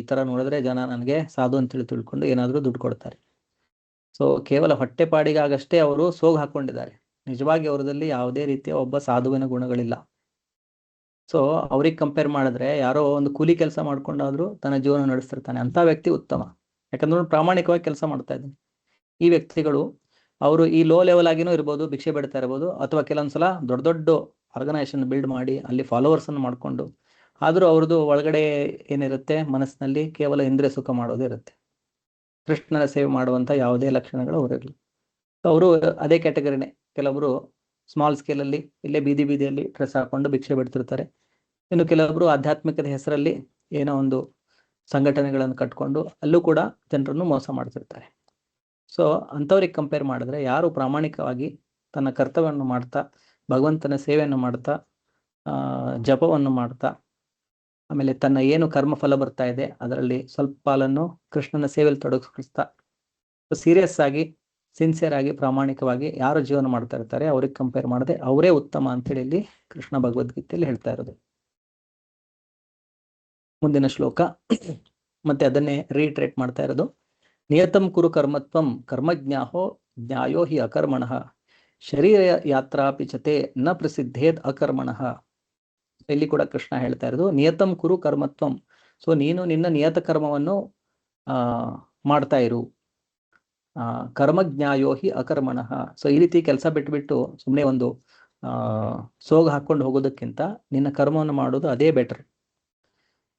ಈ ತರ ನೋಡಿದ್ರೆ ಜನ ನನಗೆ ಸಾಧು ಅಂತೇಳಿ ತಿಳ್ಕೊಂಡು ಏನಾದರೂ ದುಡ್ಡು ಕೊಡ್ತಾರೆ. ಸೊ ಕೇವಲ ಹೊಟ್ಟೆಪಾಡಿಗಾಗಷ್ಟೇ ಅವರು ಸೋಗು ಹಾಕೊಂಡಿದ್ದಾರೆ. ನಿಜವಾಗಿ ಅವರದಲ್ಲಿ ಯಾವುದೇ ರೀತಿಯ ಒಬ್ಬ ಸಾಧುವಿನ ಗುಣಗಳಿಲ್ಲ. ಸೊ ಅವ್ರಿಗೆ ಕಂಪೇರ್ ಮಾಡಿದ್ರೆ ಯಾರೋ ಒಂದು ಕೂಲಿ ಕೆಲಸ ಮಾಡ್ಕೊಂಡಾದ್ರೂ ತನ್ನ ಜೀವನ ನಡೆಸ್ತಿರ್ತಾನೆ, ಅಂತ ವ್ಯಕ್ತಿ ಉತ್ತಮ. ಯಾಕಂದ್ರೆ ಪ್ರಾಮಾಣಿಕವಾಗಿ ಕೆಲಸ ಮಾಡ್ತಾ ಇದ್ದಾನೆ. ಈ ವ್ಯಕ್ತಿಗಳು ಅವರು ಈ ಲೋ ಲೆವೆಲ್ ಆಗಿನೂ ಇರ್ಬೋದು, ಭಿಕ್ಷೆ ಬೇಡ್ತಾ ಇರ್ಬೋದು, ಅಥವಾ ಕೆಲವೊಂದ್ಸಲ ದೊಡ್ಡ ದೊಡ್ಡ ಆರ್ಗನೈಸೇಷನ್ ಬಿಲ್ಡ್ ಮಾಡಿ ಅಲ್ಲಿ ಫಾಲೋವರ್ಸ್ ಅನ್ನು ಮಾಡ್ಕೊಂಡು, ಆದ್ರೂ ಅವ್ರದ್ದು ಒಳಗಡೆ ಏನಿರುತ್ತೆ ಮನಸ್ಸಿನಲ್ಲಿ ಕೇವಲ ಇಂದ್ರಿಯ ಸುಖ ಮಾಡೋದೇ ಇರುತ್ತೆ. ಕೃಷ್ಣನ ಸೇವೆ ಮಾಡುವಂತ ಯಾವುದೇ ಲಕ್ಷಣಗಳು ಅವರಿರಲಿ. ಅವರು ಅದೇ ಕ್ಯಾಟಗರಿನೇ. ಕೆಲವರು ಸ್ಮಾಲ್ ಸ್ಕೇಲಲ್ಲಿ ಇಲ್ಲೇ ಬೀದಿಯಲ್ಲಿ ಡ್ರೆಸ್ ಹಾಕೊಂಡು ಭಿಕ್ಷೆ ಬಿಡ್ತಿರ್ತಾರೆ. ಇನ್ನು ಕೆಲವೊಬ್ರು ಆಧ್ಯಾತ್ಮಿಕದ ಹೆಸರಲ್ಲಿ ಏನೋ ಒಂದು ಸಂಘಟನೆಗಳನ್ನು ಕಟ್ಕೊಂಡು ಅಲ್ಲೂ ಕೂಡ ಜನರನ್ನು ಮೋಸ ಮಾಡ್ತಿರ್ತಾರೆ. ಸೊ ಅಂಥವ್ರಿಗೆ ಕಂಪೇರ್ ಮಾಡಿದ್ರೆ ಯಾರು ಪ್ರಾಮಾಣಿಕವಾಗಿ ತನ್ನ ಕರ್ತವ್ಯವನ್ನು ಮಾಡ್ತಾ, ಭಗವಂತನ ಸೇವೆಯನ್ನು ಮಾಡ್ತಾ, ಜಪವನ್ನು ಮಾಡ್ತಾ, ಆಮೇಲೆ ತನ್ನ ಏನು ಕರ್ಮಫಲ ಬರ್ತಾ ಇದೆ ಅದರಲ್ಲಿ ಸ್ವಲ್ಪ ಪಾಲನ್ನು ಕೃಷ್ಣನ ಸೇವೆಯಲ್ಲಿ ತೊಡಗಿಸ್ತಾ ಸೀರಿಯಸ್ ಆಗಿ, ಸಿನ್ಸಿಯರ್ ಆಗಿ, ಪ್ರಾಮಾಣಿಕವಾಗಿ ಯಾರು ಜೀವನ ಮಾಡ್ತಾ ಇರ್ತಾರೆ ಅವ್ರಿಗೆ ಕಂಪೇರ್ ಮಾಡದೆ ಅವರೇ ಉತ್ತಮ ಅಂತೇಳಿ ಇಲ್ಲಿ ಕೃಷ್ಣ ಭಗವದ್ಗೀತೆಯಲ್ಲಿ ಹೇಳ್ತಾ ಇರೋದು. ಮುಂದಿನ ಶ್ಲೋಕ ಮತ್ತೆ ಅದನ್ನೇ ರೀಟ್ರೇಟ್ ಮಾಡ್ತಾ ಇರೋದು. ನಿಯತಂ ಕುರು ಕರ್ಮತ್ವಂ ಕರ್ಮಜ್ಞಾಹೋ ಜ್ಞಾಯೋ ಹಿ ಅಕರ್ಮಣಃ ಶರೀರ ಯಾತ್ರಾಪಿಚತೆ ನ ಪ್ರಸಿದ್ಧೇದ್ ಅಕರ್ಮಣಃ. ಇಲ್ಲಿ ಕೂಡ ಕೃಷ್ಣ ಹೇಳ್ತಾ ಇರೋದು ನಿಯತಂ ಕುರು ಕರ್ಮತ್ವಂ. ಸೊ ನೀನು ನಿನ್ನ ನಿಯತ ಕರ್ಮವನ್ನು ಮಾಡ್ತಾ ಇರು. ಕರ್ಮಜ್ಞಾಯೋ ಹಿ ಅಕರ್ಮಣಃ. ಸೊ ಈ ರೀತಿ ಕೆಲಸ ಬಿಟ್ಬಿಟ್ಟು ಸುಮ್ಮನೆ ಒಂದು ಸೋಗು ಹಾಕೊಂಡು ಹೋಗೋದಕ್ಕಿಂತ ನಿನ್ನ ಕರ್ಮವನ್ನು ಮಾಡೋದು ಅದೇ ಬೆಟರ್.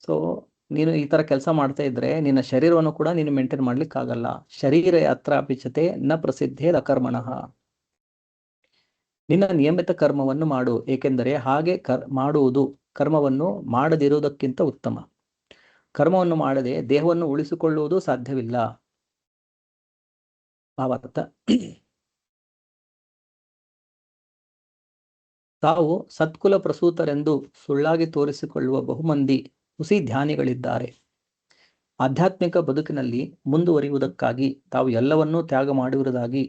ಸೊ ನೀನು ಈ ತರ ಕೆಲಸ ಮಾಡ್ತಾ ಇದ್ರೆ ನಿನ್ನ ಶರೀರವನ್ನು ಕೂಡ ನೀನು ಮೇಂಟೈನ್ ಮಾಡ್ಲಿಕ್ಕೆ ಆಗಲ್ಲ. ಶರೀರ ಯಾತ್ರಾಪಿಚತೆ ನ ಪ್ರಸಿದ್ಧೇದ್ ಅಕರ್ಮಣಃ. ನಿನ್ನ ನಿಯಮಿತ ಕರ್ಮವನ್ನು ಮಾಡು, ಏಕೆಂದರೆ ಹಾಗೆ ಮಾಡುವುದು ಕರ್ಮವನ್ನು ಮಾಡದಿರುವುದಕ್ಕಿಂತ ಉತ್ತಮ. ಕರ್ಮವನ್ನು ಮಾಡದೆ ದೇಹವನ್ನು ಉಳಿಸಿಕೊಳ್ಳುವುದು ಸಾಧ್ಯವಿಲ್ಲ. ಭಾವಾರ್ಥ: ತಾವು ಸತ್ಕುಲ ಪ್ರಸೂತರೆಂದು ಸುಳ್ಳಾಗಿ ತೋರಿಸಿಕೊಳ್ಳುವ ಬಹುಮಂದಿ ಹುಸಿ ಧ್ಯಾನಿಗಳಿದ್ದಾರೆ. ಆಧ್ಯಾತ್ಮಿಕ ಬದುಕಿನಲ್ಲಿ ಮುಂದುವರಿಯುವುದಕ್ಕಾಗಿ ತಾವು ಎಲ್ಲವನ್ನೂ ತ್ಯಾಗ ಮಾಡಿರುವುದಾಗಿ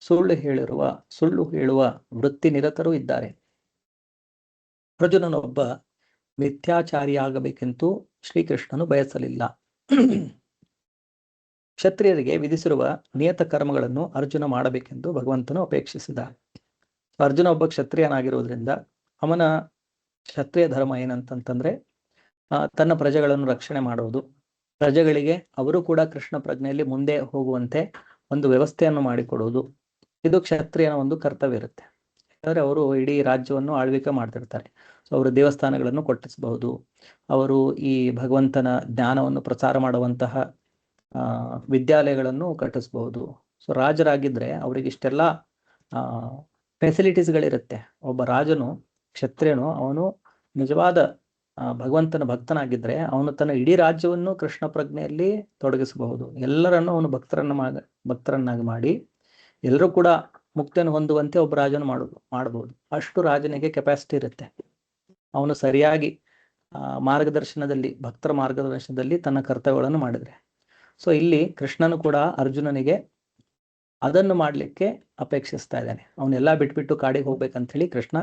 ಸುಳ್ಳು ಹೇಳುವ ವೃತ್ತಿ ನಿರತರೂ ಇದ್ದಾರೆ. ಅರ್ಜುನನೊಬ್ಬ ಮಿಥ್ಯಾಚಾರಿಯಾಗಬೇಕೆಂತೂ ಶ್ರೀಕೃಷ್ಣನು ಬಯಸಲಿಲ್ಲ. ಕ್ಷತ್ರಿಯರಿಗೆ ವಿಧಿಸಿರುವ ನಿಯತ ಕರ್ಮಗಳನ್ನು ಅರ್ಜುನ ಮಾಡಬೇಕೆಂದು ಭಗವಂತನು ಅಪೇಕ್ಷಿಸಿದ. ಅರ್ಜುನ ಒಬ್ಬ ಕ್ಷತ್ರಿಯನಾಗಿರುವುದರಿಂದ ಅವನ ಕ್ಷತ್ರಿಯ ಧರ್ಮ ಏನಂತಂತಂದ್ರೆ ತನ್ನ ಪ್ರಜೆಗಳನ್ನು ರಕ್ಷಣೆ ಮಾಡುವುದು, ಪ್ರಜೆಗಳಿಗೆ ಅವರು ಕೂಡ ಕೃಷ್ಣ ಪ್ರಜ್ಞೆಯಲ್ಲಿ ಮುಂದೆ ಹೋಗುವಂತೆ ಒಂದು ವ್ಯವಸ್ಥೆಯನ್ನು ಮಾಡಿಕೊಡುವುದು. ಇದು ಕ್ಷತ್ರಿಯನ ಒಂದು ಕರ್ತವ್ಯ ಇರುತ್ತೆ. ಯಾಕಂದ್ರೆ ಅವರು ಇಡೀ ರಾಜ್ಯವನ್ನು ಆಳ್ವಿಕೆ ಮಾಡ್ತಿರ್ತಾರೆ. ಸೊ ಅವರು ದೇವಸ್ಥಾನಗಳನ್ನು ಕಟ್ಟಿಸಬಹುದು, ಅವರು ಈ ಭಗವಂತನ ಜ್ಞಾನವನ್ನು ಪ್ರಚಾರ ಮಾಡುವಂತಹ ವಿದ್ಯಾಲಯಗಳನ್ನು ಕಟ್ಟಿಸಬಹುದು. ಸೊ ರಾಜರಾಗಿದ್ರೆ ಅವ್ರಿಗೆ ಇಷ್ಟೆಲ್ಲ ಫೆಸಿಲಿಟೀಸ್ಗಳಿರುತ್ತೆ. ಒಬ್ಬ ರಾಜನು, ಕ್ಷತ್ರಿಯನು, ಅವನು ನಿಜವಾದ ಭಗವಂತನ ಭಕ್ತನಾಗಿದ್ರೆ ಅವನು ತನ್ನ ಇಡೀ ರಾಜ್ಯವನ್ನು ಕೃಷ್ಣ ಪ್ರಜ್ಞೆಯಲ್ಲಿ ತೊಡಗಿಸಬಹುದು. ಎಲ್ಲರನ್ನು ಅವನು ಭಕ್ತರನ್ನಾಗಿ ಮಾಡಿ ಎಲ್ಲರೂ ಕೂಡ ಮುಕ್ತಿಯನ್ನು ಹೊಂದುವಂತೆ ಒಬ್ಬ ರಾಜನು ಮಾಡಬಹುದು. ಅಷ್ಟು ರಾಜನಿಗೆ ಕೆಪಾಸಿಟಿ ಇರುತ್ತೆ. ಅವನು ಸರಿಯಾಗಿ ಮಾರ್ಗದರ್ಶನದಲ್ಲಿ, ಭಕ್ತರ ಮಾರ್ಗದರ್ಶನದಲ್ಲಿ ತನ್ನ ಕರ್ತವ್ಯಗಳನ್ನು ಮಾಡಿದ್ರೆ. ಸೊ ಇಲ್ಲಿ ಕೃಷ್ಣನು ಕೂಡ ಅರ್ಜುನನಿಗೆ ಅದನ್ನು ಮಾಡಲಿಕ್ಕೆ ಅಪೇಕ್ಷಿಸ್ತಾ ಇದ್ದಾನೆ. ಅವನ್ನೆಲ್ಲ ಬಿಟ್ಬಿಟ್ಟು ಕಾಡಿಗೆ ಹೋಗ್ಬೇಕಂತ ಹೇಳಿ ಕೃಷ್ಣ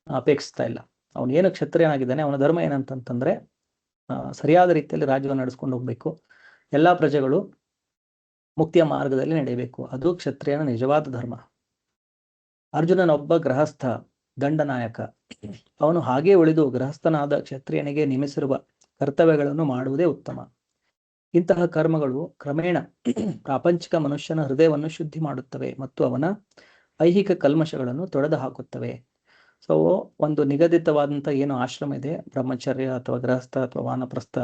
ಅಪೇಕ್ಷಿಸ್ತಾ ಇಲ್ಲ. ಅವನು ಏನು ಕ್ಷತ್ರಿಯನಾಗಿದ್ದಾನೆ, ಅವನ ಧರ್ಮ ಏನಂತಂತಂದ್ರೆ ಸರಿಯಾದ ರೀತಿಯಲ್ಲಿ ರಾಜ್ಯವನ್ನು ನಡೆಸ್ಕೊಂಡು ಹೋಗ್ಬೇಕು, ಎಲ್ಲಾ ಪ್ರಜೆಗಳು ಮುಕ್ತಿಯ ಮಾರ್ಗದಲ್ಲಿ ನಡೆಯಬೇಕು. ಅದು ಕ್ಷತ್ರಿಯನ ನಿಜವಾದ ಧರ್ಮ. ಅರ್ಜುನನೊಬ್ಬ ಗೃಹಸ್ಥ ದಂಡನಾಯಕ. ಅವನು ಹಾಗೇ ಉಳಿದು ಗೃಹಸ್ಥನಾದ ಕ್ಷತ್ರಿಯನಿಗೆ ನೇಮಿಸಿರುವ ಕರ್ತವ್ಯಗಳನ್ನು ಮಾಡುವುದೇ ಉತ್ತಮ. ಇಂತಹ ಕರ್ಮಗಳು ಕ್ರಮೇಣ ಪ್ರಾಪಂಚಿಕ ಮನುಷ್ಯನ ಹೃದಯವನ್ನು ಶುದ್ಧಿ ಮಾಡುತ್ತವೆ ಮತ್ತು ಅವನ ಐಹಿಕ ಕಲ್ಮಶಗಳನ್ನು ತೊಡೆದು ಹಾಕುತ್ತವೆ. ಸೊ ಒಂದು ನಿಗದಿತವಾದಂಥ ಏನು ಆಶ್ರಮ ಇದೆ, ಬ್ರಹ್ಮಚರ್ಯ ಅಥವಾ ಗೃಹಸ್ಥ ಅಥವಾ ವಾನಪ್ರಸ್ಥ,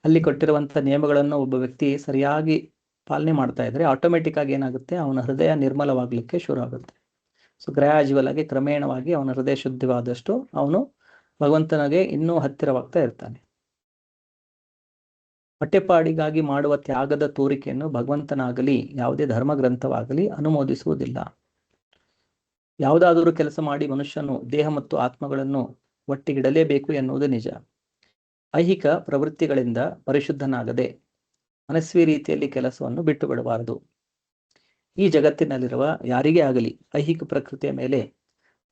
ಅಲ್ಲಿ ಕೊಟ್ಟಿರುವಂಥ ನಿಯಮಗಳನ್ನು ಒಬ್ಬ ವ್ಯಕ್ತಿ ಸರಿಯಾಗಿ ಪಾಲನೆ ಮಾಡ್ತಾ ಇದ್ರೆ ಆಟೋಮೆಟಿಕ್ ಆಗಿ ಏನಾಗುತ್ತೆ, ಅವನ ಹೃದಯ ನಿರ್ಮಲವಾಗಲಿಕ್ಕೆ ಶುರು ಆಗುತ್ತೆ. ಸೊ ಗ್ರ್ಯಾಜುವಲ್ ಆಗಿ, ಕ್ರಮೇಣವಾಗಿ ಅವನ ಹೃದಯ ಶುದ್ಧವಾದಷ್ಟು ಅವನು ಭಗವಂತನಿಗೆ ಇನ್ನೂ ಹತ್ತಿರವಾಗ್ತಾ ಇರ್ತಾನೆ. ಹೊಟ್ಟೆಪಾಡಿಗಾಗಿ ಮಾಡುವ ತ್ಯಾಗದ ತೋರಿಕೆಯನ್ನು ಭಗವಂತನಾಗಲಿ ಯಾವುದೇ ಧರ್ಮ ಗ್ರಂಥವಾಗಲಿ ಅನುಮೋದಿಸುವುದಿಲ್ಲ. ಯಾವುದಾದರೂ ಕೆಲಸ ಮಾಡಿ ಮನುಷ್ಯನು ದೇಹ ಮತ್ತು ಆತ್ಮಗಳನ್ನು ಒಟ್ಟಿಗಿಡಲೇಬೇಕು ಎನ್ನುವುದು ನಿಜ. ಐಹಿಕ ಪ್ರವೃತ್ತಿಗಳಿಂದ ಪರಿಶುದ್ಧನಾಗದೆ ಮನಸ್ವಿ ರೀತಿಯಲ್ಲಿ ಕೆಲಸವನ್ನು ಬಿಟ್ಟು ಬಿಡಬಾರದು. ಈ ಜಗತ್ತಿನಲ್ಲಿರುವ ಯಾರಿಗೇ ಆಗಲಿ ಐಹಿಕ ಪ್ರಕೃತಿಯ ಮೇಲೆ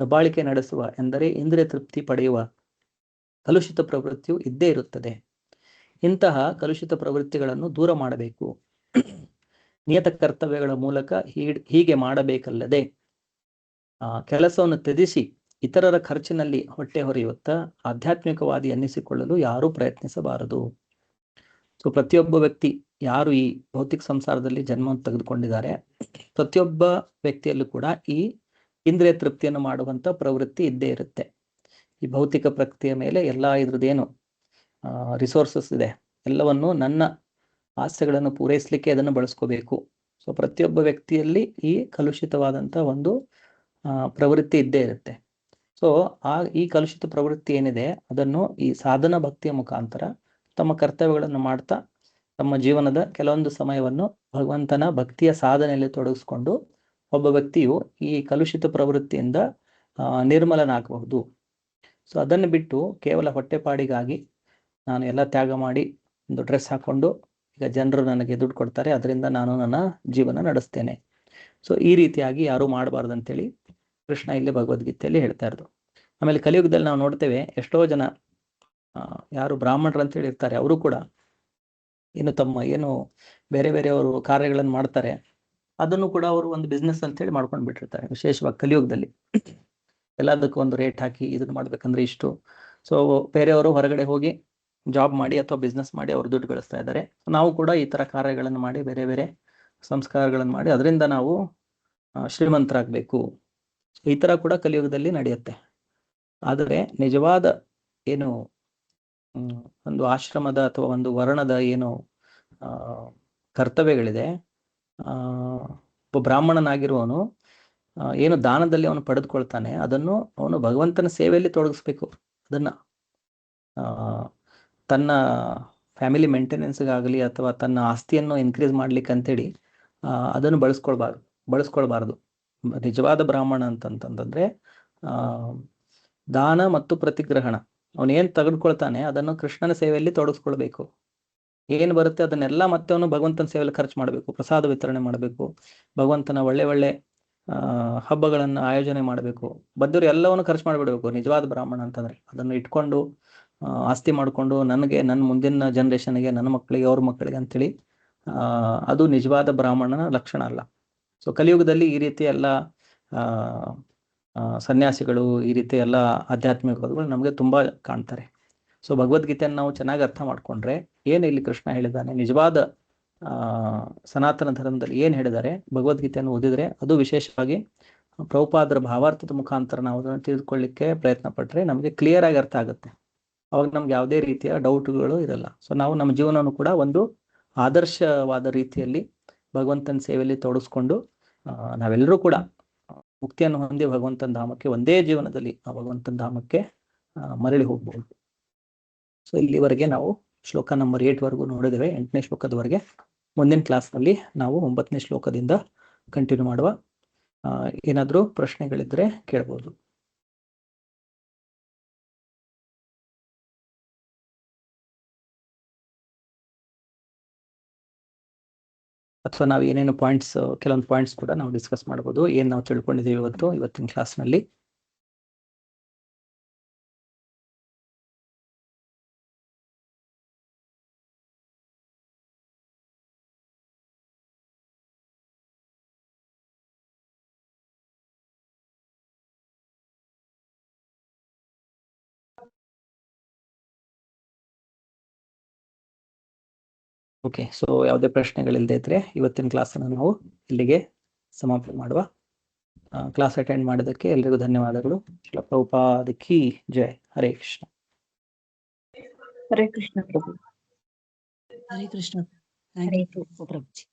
ದಬ್ಬಾಳಿಕೆ ನಡೆಸುವ, ಎಂದರೆ ಇಂದ್ರಿಯ ತೃಪ್ತಿ ಪಡೆಯುವ ಕಲುಷಿತ ಪ್ರವೃತ್ತಿಯು ಇದ್ದೇ ಇರುತ್ತದೆ. ಇಂತಹ ಕಲುಷಿತ ಪ್ರವೃತ್ತಿಗಳನ್ನು ದೂರ ಮಾಡಬೇಕು. ನಿಯತ ಕರ್ತವ್ಯಗಳ ಮೂಲಕ ಹೀಗೆ ಮಾಡಬೇಕಲ್ಲದೆ ಕೆಲಸವನ್ನು ತ್ಯಜಿಸಿ ಇತರರ ಖರ್ಚಿನಲ್ಲಿ ಹೊಟ್ಟೆ ಹೊರೆಯುತ್ತಾ ಆಧ್ಯಾತ್ಮಿಕವಾದಿ ಎನ್ನಿಸಿಕೊಳ್ಳಲು ಯಾರೂ ಪ್ರಯತ್ನಿಸಬಾರದು. ಸೊ ಪ್ರತಿಯೊಬ್ಬ ವ್ಯಕ್ತಿ ಯಾರು ಈ ಭೌತಿಕ ಸಂಸಾರದಲ್ಲಿ ಜನ್ಮವನ್ನು ತೆಗೆದುಕೊಂಡಿದ್ದಾರೆ, ಪ್ರತಿಯೊಬ್ಬ ವ್ಯಕ್ತಿಯಲ್ಲೂ ಕೂಡ ಈ ಇಂದ್ರಿಯ ತೃಪ್ತಿಯನ್ನು ಮಾಡುವಂತ ಪ್ರವೃತ್ತಿ ಇದ್ದೇ ಇರುತ್ತೆ. ಈ ಭೌತಿಕ ಪ್ರಕೃತಿಯ ಮೇಲೆ ಎಲ್ಲ ಇದ್ರದ್ದೇನು ರಿಸೋರ್ಸಸ್ ಇದೆ, ಎಲ್ಲವನ್ನು ನನ್ನ ಆಸೆಗಳನ್ನು ಪೂರೈಸಲಿಕ್ಕೆ ಅದನ್ನು ಬಳಸ್ಕೋಬೇಕು. ಸೊ ಪ್ರತಿಯೊಬ್ಬ ವ್ಯಕ್ತಿಯಲ್ಲಿ ಈ ಕಲುಷಿತವಾದಂಥ ಒಂದು ಪ್ರವೃತ್ತಿ ಇದ್ದೇ ಇರುತ್ತೆ. ಸೊ ಈ ಕಲುಷಿತ ಪ್ರವೃತ್ತಿ ಏನಿದೆ ಅದನ್ನು ಈ ಸಾಧನ ಭಕ್ತಿಯ ಮುಖಾಂತರ ತಮ್ಮ ಕರ್ತವ್ಯಗಳನ್ನು ಮಾಡ್ತಾ ತಮ್ಮ ಜೀವನದ ಕೆಲವೊಂದು ಸಮಯವನ್ನು ಭಗವಂತನ ಭಕ್ತಿಯ ಸಾಧನೆಯಲ್ಲಿ ತೊಡಗಿಸ್ಕೊಂಡು ಒಬ್ಬ ವ್ಯಕ್ತಿಯು ಈ ಕಲುಷಿತ ಪ್ರವೃತ್ತಿಯಿಂದ ನಿರ್ಮಲನಾಗಬಹುದು. ಸೊ ಅದನ್ನು ಬಿಟ್ಟು ಕೇವಲ ಹೊಟ್ಟೆಪಾಡಿಗಾಗಿ ನಾನು ಎಲ್ಲ ತ್ಯಾಗ ಮಾಡಿ ಒಂದು ಡ್ರೆಸ್ ಹಾಕೊಂಡು ಈಗ ಜನರು ನನಗೆ ದುಡ್ಡು ಕೊಡ್ತಾರೆ, ಅದರಿಂದ ನಾನು ನನ್ನ ಜೀವನ ನಡೆಸ್ತೇನೆ. ಸೊ ಈ ರೀತಿಯಾಗಿ ಯಾರೂ ಮಾಡಬಾರ್ದಂತೇಳಿ ಕೃಷ್ಣ ಇಲ್ಲಿ ಭಗವದ್ಗೀತೆಯಲ್ಲಿ ಹೇಳ್ತಾ ಇರೋದು. ಆಮೇಲೆ ಕಲಿಯುಗದಲ್ಲಿ ನಾವು ನೋಡ್ತೇವೆ, ಎಷ್ಟೋ ಜನ ಯಾರು ಬ್ರಾಹ್ಮಣರು ಅಂತೇಳಿ ಇರ್ತಾರೆ, ಅವರು ಕೂಡ ಏನು ಬೇರೆ ಬೇರೆಯವರು ಕಾರ್ಯಗಳನ್ನು ಮಾಡ್ತಾರೆ, ಅದನ್ನು ಕೂಡ ಅವರು ಒಂದು ಬಿಸ್ನೆಸ್ ಅಂತೇಳಿ ಮಾಡ್ಕೊಂಡು ಬಿಟ್ಟಿರ್ತಾರೆ. ವಿಶೇಷವಾಗಿ ಕಲಿಯುಗದಲ್ಲಿ ಎಲ್ಲದಕ್ಕೂ ಒಂದು ರೇಟ್ ಹಾಕಿ ಇದನ್ನು ಮಾಡ್ಬೇಕಂದ್ರೆ ಇಷ್ಟು. ಸೊ ಬೇರೆಯವರು ಹೊರಗಡೆ ಹೋಗಿ ಜಾಬ್ ಮಾಡಿ ಅಥವಾ ಬಿಸ್ನೆಸ್ ಮಾಡಿ ಅವರು ದುಡ್ಡು ಗಳಿಸ್ತಾ ಇದ್ದಾರೆ. ನಾವು ಕೂಡ ಈ ತರ ಕಾರ್ಯಗಳನ್ನು ಮಾಡಿ ಬೇರೆ ಬೇರೆ ಸಂಸ್ಕಾರಗಳನ್ನು ಮಾಡಿ ಅದರಿಂದ ನಾವು ಶ್ರೀಮಂತರಾಗಬೇಕು. ಈ ತರ ಕೂಡ ಕಲಿಯುಗದಲ್ಲಿ ನಡೆಯುತ್ತೆ. ಆದರೆ ನಿಜವಾದ ಏನು ಒಂದು ಆಶ್ರಮದ ಅಥವಾ ಒಂದು ವರ್ಣದ ಏನು ಕರ್ತವ್ಯಗಳಿದೆ, ಒಬ್ಬ ಬ್ರಾಹ್ಮಣನಾಗಿರುವವನು ಏನು ದಾನದಲ್ಲಿ ಅವನು ಪಡೆದುಕೊಳ್ತಾನೆ ಅದನ್ನು ಅವನು ಭಗವಂತನ ಸೇವೆಯಲ್ಲಿ ತೊಡಗಿಸ್ಬೇಕು. ಅದನ್ನ ತನ್ನ ಫ್ಯಾಮಿಲಿ ಮೇಂಟೆನೆನ್ಸ್ಗಾಗಲಿ ಅಥವಾ ತನ್ನ ಆಸ್ತಿಯನ್ನು ಇನ್ಕ್ರೀಸ್ ಮಾಡ್ಲಿಕ್ಕೆ ಅಂತೇಳಿ ಅದನ್ನು ಬಳಸ್ಕೊಳ್ಬಾರ್ದು. ನಿಜವಾದ ಬ್ರಾಹ್ಮಣ ಅಂತಂತಂದ್ರೆ ದಾನ ಮತ್ತು ಪ್ರತಿಗ್ರಹಣ, ಅವನು ಏನ್ ತೆಗೆದುಕೊಳ್ತಾನೆ ಅದನ್ನು ಕೃಷ್ಣನ ಸೇವೆಯಲ್ಲಿ ತೊಡಗಿಸ್ಕೊಳ್ಬೇಕು. ಏನು ಬರುತ್ತೆ ಅದನ್ನೆಲ್ಲ ಮತ್ತೆ ಅವನು ಭಗವಂತನ ಸೇವೆಯಲ್ಲಿ ಖರ್ಚು ಮಾಡಬೇಕು, ಪ್ರಸಾದ ವಿತರಣೆ ಮಾಡಬೇಕು, ಭಗವಂತನ ಒಳ್ಳೆ ಹಬ್ಬಗಳನ್ನು ಆಯೋಜನೆ ಮಾಡಬೇಕು, ಬದ್ದವರು ಎಲ್ಲವನ್ನು ಖರ್ಚು ಮಾಡಿಬಿಡ್ಬೇಕು. ನಿಜವಾದ ಬ್ರಾಹ್ಮಣ ಅಂತಂದ್ರೆ ಅದನ್ನು ಇಟ್ಕೊಂಡು ಆಸ್ತಿ ಮಾಡಿಕೊಂಡು ನನ್ನ ಮುಂದಿನ ಜನರೇಷನ್ಗೆ, ನನ್ನ ಮಕ್ಕಳಿಗೆ, ಅವ್ರ ಮಕ್ಕಳಿಗೆ ಅಂತೇಳಿ ಅದು ನಿಜವಾದ ಬ್ರಾಹ್ಮಣನ ಲಕ್ಷಣ ಅಲ್ಲ. ಸೊ ಕಲಿಯುಗದಲ್ಲಿ ಈ ರೀತಿ ಎಲ್ಲ ಸನ್ಯಾಸಿಗಳು, ಈ ರೀತಿ ಎಲ್ಲ ಆಧ್ಯಾತ್ಮಿಕಗಳು ನಮಗೆ ತುಂಬಾ ಕಾಣ್ತಾರೆ. ಸೊ ಭಗವದ್ಗೀತೆಯನ್ನು ನಾವು ಚೆನ್ನಾಗಿ ಅರ್ಥ ಮಾಡ್ಕೊಂಡ್ರೆ ಏನು ಇಲ್ಲಿ ಕೃಷ್ಣ ಹೇಳಿದ್ದಾನೆ, ನಿಜವಾದ ಸನಾತನ ಧರ್ಮದಲ್ಲಿ ಏನು ಹೇಳಿದ್ದಾರೆ, ಭಗವದ್ಗೀತೆಯನ್ನು ಓದಿದ್ರೆ ಅದು ವಿಶೇಷವಾಗಿ ಪ್ರಭುಪಾದರ ಭಾವಾರ್ಥದ ಮುಖಾಂತರ ನಾವು ಅದನ್ನು ತಿಳಿದುಕೊಳ್ಳಿಕ್ಕೆ ಪ್ರಯತ್ನ ಪಟ್ಟರೆ ನಮಗೆ ಕ್ಲಿಯರ್ ಆಗಿ ಅರ್ಥ ಆಗುತ್ತೆ. ಅವಾಗ ನಮ್ಗೆ ಯಾವುದೇ ರೀತಿಯ ಡೌಟ್ಗಳು ಇರಲ್ಲ. ಸೊ ನಾವು ನಮ್ಮ ಜೀವನವನ್ನು ಕೂಡ ಒಂದು ಆದರ್ಶವಾದ ರೀತಿಯಲ್ಲಿ ಭಗವಂತನ ಸೇವೆಯಲ್ಲಿ ತೊಡಗಿಸ್ಕೊಂಡು ನಾವೆಲ್ಲರೂ ಕೂಡ ಮುಕ್ತಿಯನ್ನು ಹೊಂದಿ ಭಗವಂತನ ಧಾಮಕ್ಕೆ ಒಂದೇ ಜೀವನದಲ್ಲಿ ಆ ಭಗವಂತನ ಧಾಮಕ್ಕೆ ಮರಳಿ ಹೋಗ್ಬಹುದು. ಸೊ ಇಲ್ಲಿವರೆಗೆ ನಾವು ಶ್ಲೋಕ ನಂಬರ್ 8 ನೋಡಿದ್ದೇವೆ. 8ನೇ ಶ್ಲೋಕದವರೆಗೆ. ಮುಂದಿನ ಕ್ಲಾಸ್ನಲ್ಲಿ ನಾವು 9ನೇ ಶ್ಲೋಕದಿಂದ ಕಂಟಿನ್ಯೂ ಮಾಡುವ. ಏನಾದರೂ ಪ್ರಶ್ನೆಗಳಿದ್ರೆ ಕೇಳ್ಬೋದು. ಅಥವಾ ನಾವು ಏನೇನು ಕೆಲವೊಂದು ಪಾಯಿಂಟ್ಸ್ ಕೂಡ ನಾವು ಡಿಸ್ಕಸ್ ಮಾಡ್ಬೋದು. ಏನ್ ನಾವು ತಿಳ್ಕೊಂಡಿದ್ದೀವಿ ಇವತ್ತಿನ ಕ್ಲಾಸ್ನಲ್ಲಿ. ಓಕೆ, ಸೊ ಯಾವುದೇ ಪ್ರಶ್ನೆಗಳಿಲ್ಲದೆ ಇದ್ರೆ ಇವತ್ತಿನ ಕ್ಲಾಸನ್ನು ನಾವು ಇಲ್ಲಿಗೆ ಸಮಾಪ್ತಿ ಮಾಡುವ. ಕ್ಲಾಸ್ ಅಟೆಂಡ್ ಮಾಡೋದಕ್ಕೆ ಎಲ್ರಿಗೂ ಧನ್ಯವಾದಗಳು. ಶ್ರೀಲ ಪ್ರಭುಪಾದ ಕಿ ಜೈ. ಹರೇ ಕೃಷ್ಣ. ಹರೇ ಕೃಷ್ಣ ಪ್ರಭು. ಹರೇ ಕೃಷ್ಣ. Thank you ಪ್ರಭುಜಿ.